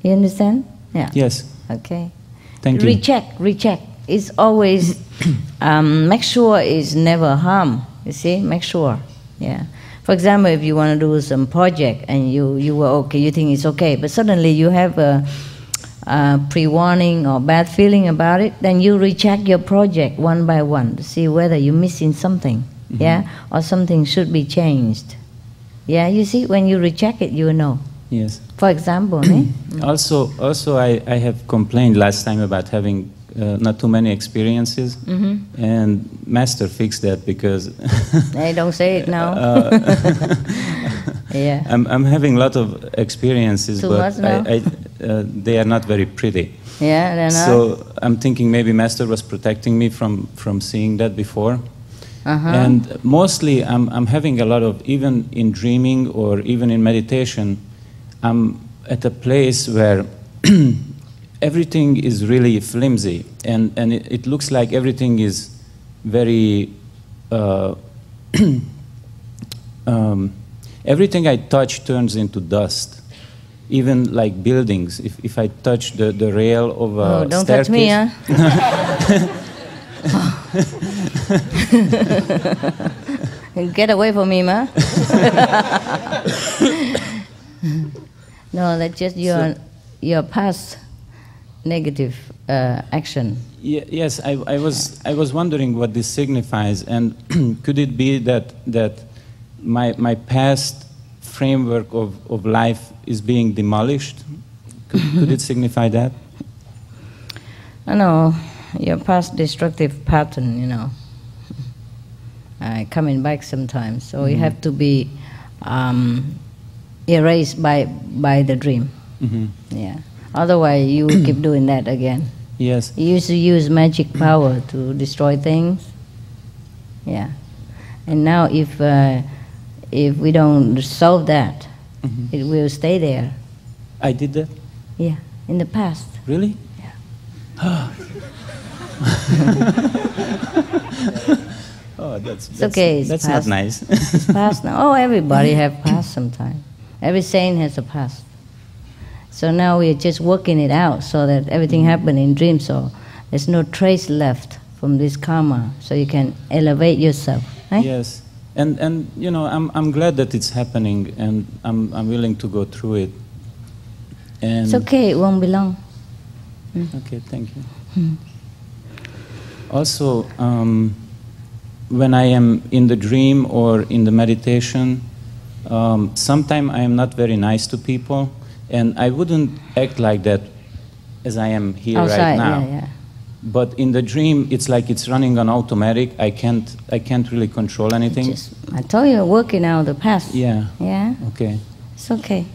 You understand? Yeah. Yes. Okay. Thank you. Recheck. It's always, make sure it's never harm, you see, make sure, yeah. For example, if you want to do some project and you were okay, you think it's okay, but suddenly you have a pre-warning or bad feeling about it, then you recheck your project one by one to see whether you're missing something, yeah, or something should be changed. Yeah, you see, when you recheck it, you know. Yes. For example, Also, I have complained last time about having not too many experiences, and Master fixed that because. Hey, don't say it now. Yeah. I'm having a lot of experiences, Too but much now? they are not very pretty. Yeah, they're not. So I'm thinking maybe Master was protecting me from seeing that before. And mostly I'm having a lot of, even in dreaming or even in meditation, I'm at a place where everything is really flimsy, and it looks like everything is very, everything I touch turns into dust. Even like buildings, if I touch the rail of a don't staircase. touch me, huh? Get away from me, ma. No, that's just your past negative action. Yes, I was wondering what this signifies, and could it be that my past framework of life is being demolished? Could it signify that? I know your past destructive pattern, you know, coming back sometimes. So you have to be erased by the dream. Yeah. Otherwise, you will keep doing that again. Yes. You used to use magic power to destroy things. Yeah. And now, if we don't solve that, it will stay there. I did that? Yeah, in the past. Really? Yeah. Oh, that's okay. That's not nice. It's past now. Oh, everybody have past sometime. Every saint has a past. So now we're just working it out so that everything happened in dreams. So there's no trace left from this karma. So you can elevate yourself. Right? Yes. And you know, I'm glad that it's happening, and I'm willing to go through it. And it's okay, it won't be long. Okay, thank you. Also, when I am in the dream or in the meditation, sometimes I am not very nice to people, and I wouldn't act like that as I am here Outside, right now. Yeah. But in the dream, it's like it's running on automatic. I can't really control anything. I told you, working out the past. Yeah. Yeah. Okay. It's okay.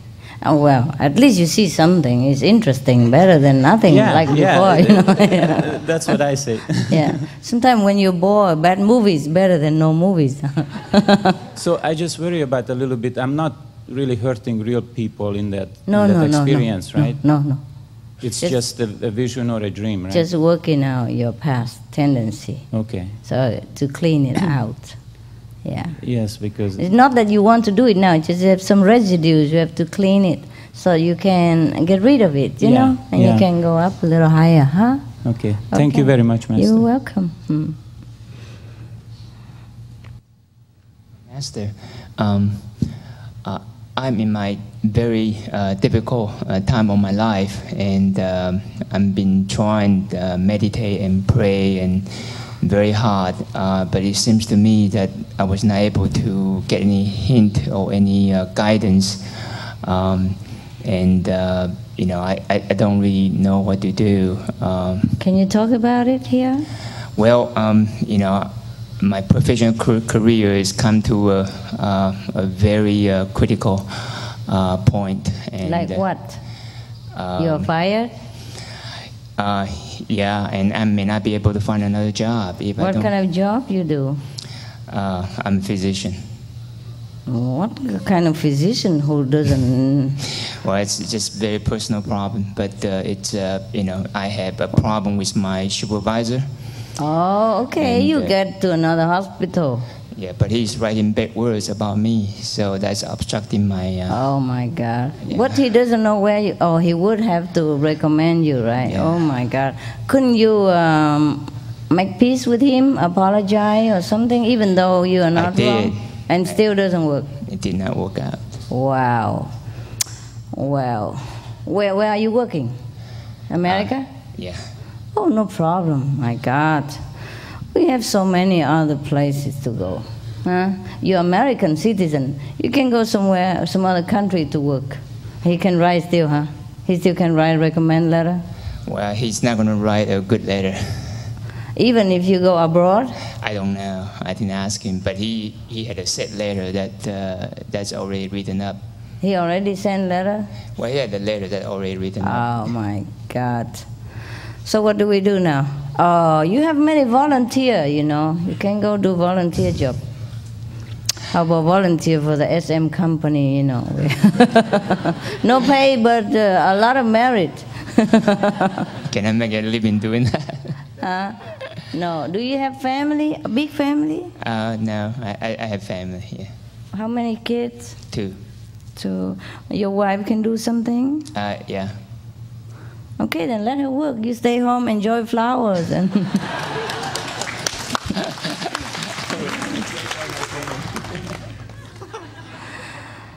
Oh, well, at least you see something. It's interesting, better than nothing like before. You know? That's what I say. Yeah. Sometimes when you're bored, bad movies better than no movies. So I just worry about a little bit. I'm not really hurting real people in that experience, right? No. It's just a vision or a dream, right? Just working out your past tendency. Okay. So to clean it out. Yeah. Yes, because it's not that you want to do it now. It's just you have some residues. You have to clean it so you can get rid of it. You know, and you can go up a little higher, huh? Okay. Thank you very much, Master. You're welcome. Master, I'm in my very difficult time of my life, and I've been trying to meditate and pray and very hard, but it seems to me that I was not able to get any hint or any guidance, and you know, I don't really know what to do. Can you talk about it here? Well, you know, my professional career has come to a very critical point. And, like what? You're fired? Yeah, and I may not be able to find another job. If what kind of job you do? I'm a physician. What kind of physician who doesn't? Well, it's just very personal problem, but it's you know, I have a problem with my supervisor. Oh, okay. And, you get to another hospital. Yeah, but he's writing bad words about me, so that's obstructing my... oh, my God. Yeah. What, he doesn't know where you... Oh, he would have to recommend you, right? Yeah. Oh, my God. Couldn't you make peace with him, apologize or something, even though you are not wrong? And still doesn't work? It did not work out. Wow. Well, where are you working? America? Yeah. Oh, no problem. My God. We have so many other places to go. Huh? You're American citizen. You can go somewhere, some other country to work. He can write still, huh? He still can write a recommend letter? Well, he's not going to write a good letter. Even if you go abroad? I don't know. I didn't ask him, but he had a set letter that that's already written up. He already sent letter? Well, he had a letter that already written up. Oh, my God. So what do we do now? Oh, you have many volunteer, you know. You can go do volunteer job. How about volunteer for the SM company, you know? No pay, but a lot of merit. Can I make a living doing that? No. Do you have family? A big family? No, I have family, yeah. How many kids? 2. So your wife can do something? Yeah. Okay, then let her work. You stay home, enjoy flowers, and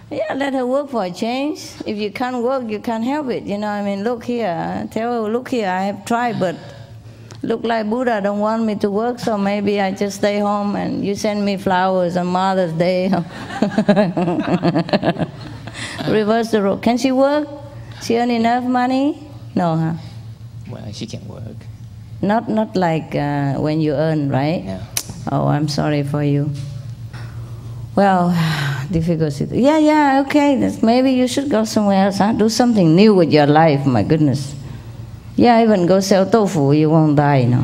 yeah, let her work for a change. If you can't work, you can't help it. You know, I mean, look here. Tell her, look here. I have tried, but look like Buddha don't want me to work, so maybe I just stay home and you send me flowers on Mother's Day. Reverse the role. Can she work? She earn enough money? No, huh? Well, she can work. Not like when you earn, right? No. Oh, I'm sorry for you. Well, difficult situation. Yeah, okay. Maybe you should go somewhere else, huh? Do something new with your life, my goodness. Yeah, even go sell tofu, you won't die, you know.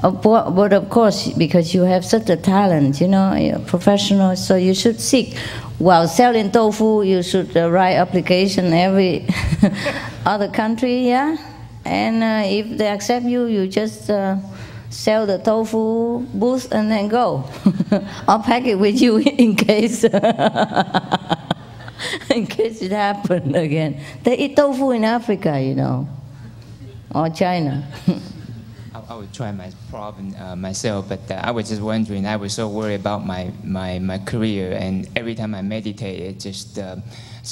But of course, because you have such a talent, you know, you're a professional, so you should seek. While selling tofu, you should write application every other country, yeah? And if they accept you, you just sell the tofu booth and then go. I'll pack it with you in case in case it happened again. They eat tofu in Africa, you know, or China. I would try my problem myself, but I was just wondering, I was so worried about my career, and every time I meditate, just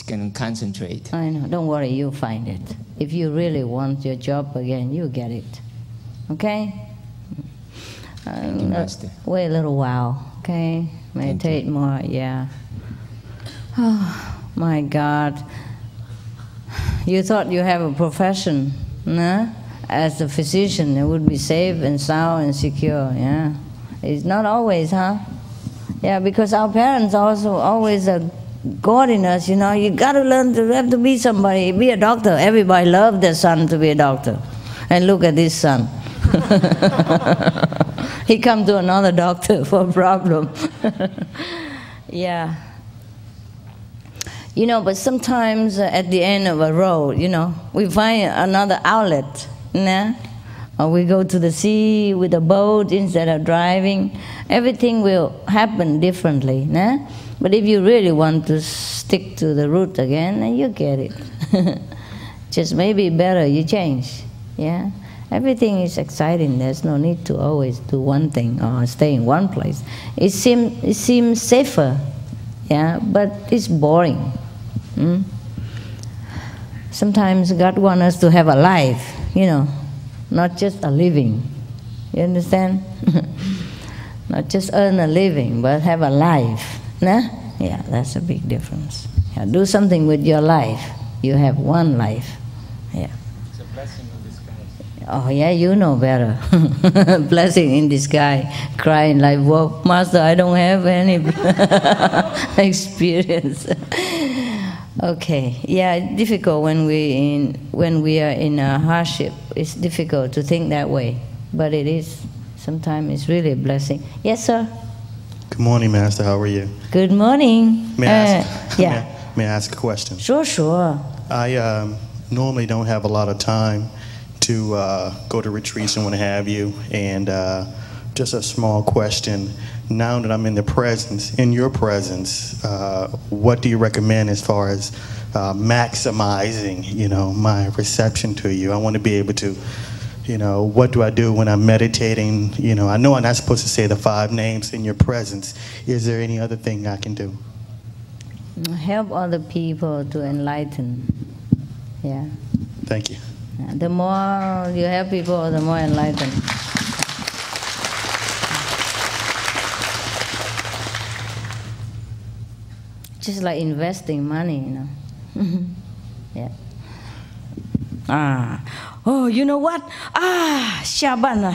can concentrate. I know, don't worry, you'll find it. If you really want your job again, you'll get it. Okay? Thank you, Master. Wait a little while, okay? Meditate more, yeah. Oh, my God. You thought you have a profession, no? As a physician, it would be safe and sound and secure, yeah? It's not always, huh? Yeah, because our parents also always guarding us, you know, you got to learn to have to be somebody, be a doctor. Everybody loves their son to be a doctor. And look at this son. He come to another doctor for a problem. Yeah. You know, but sometimes at the end of a road, you know, we find another outlet, nah? Or we go to the sea with a boat instead of driving. Everything will happen differently, nah? But if you really want to stick to the route again, then you get it. Just maybe better you change, yeah? Everything is exciting. There's no need to always do one thing or stay in one place. It seems safer, yeah, but it's boring. Sometimes God wants us to have a life, you know, not just a living. You understand? Not just earn a living, but have a life. Nah? Yeah, that's a big difference. Yeah, do something with your life. You have one life. Yeah. It's a blessing in disguise. Oh yeah, you know better. Blessing in disguise. Crying like, "Whoa, Master, I don't have any experience." Okay, yeah, it's difficult when we are in a hardship. It's difficult to think that way, but it is. Sometimes it's really a blessing. Yes, sir. Good morning, Master. How are you? Good morning. May I ask, yeah. may I ask a question? Sure. I normally don't have a lot of time to go to retreats and what have you, and just a small question. Now that I'm in your presence, what do you recommend as far as maximizing, you know, my reception to you? I want to be able to, you know, what do I do when I'm meditating? You know, I know I'm not supposed to say the 5 names in your presence. Is there any other thing I can do? Help other people to enlighten. Yeah. Thank you. The more you help people, the more enlightened. Just like investing money, you know. Yeah. Oh, you know what? Shabana.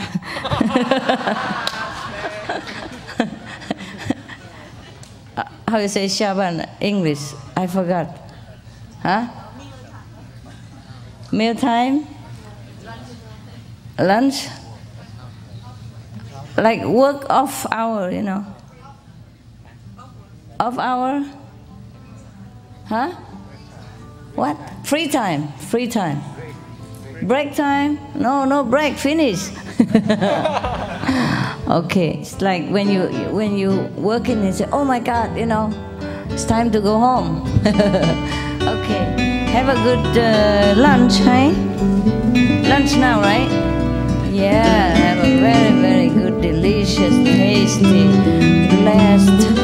How you say Shaban English? I forgot. Huh? Meal time? Lunch? like work off hour, you know. Off hour? Huh? What? Free time. Free time. Break time? No, no break. Finish. Okay. It's like when you working and say, oh my God, you know, it's time to go home. Okay. Have a good lunch, hey? Lunch now, right? Yeah. Have a very, very good, delicious, tasty, blessed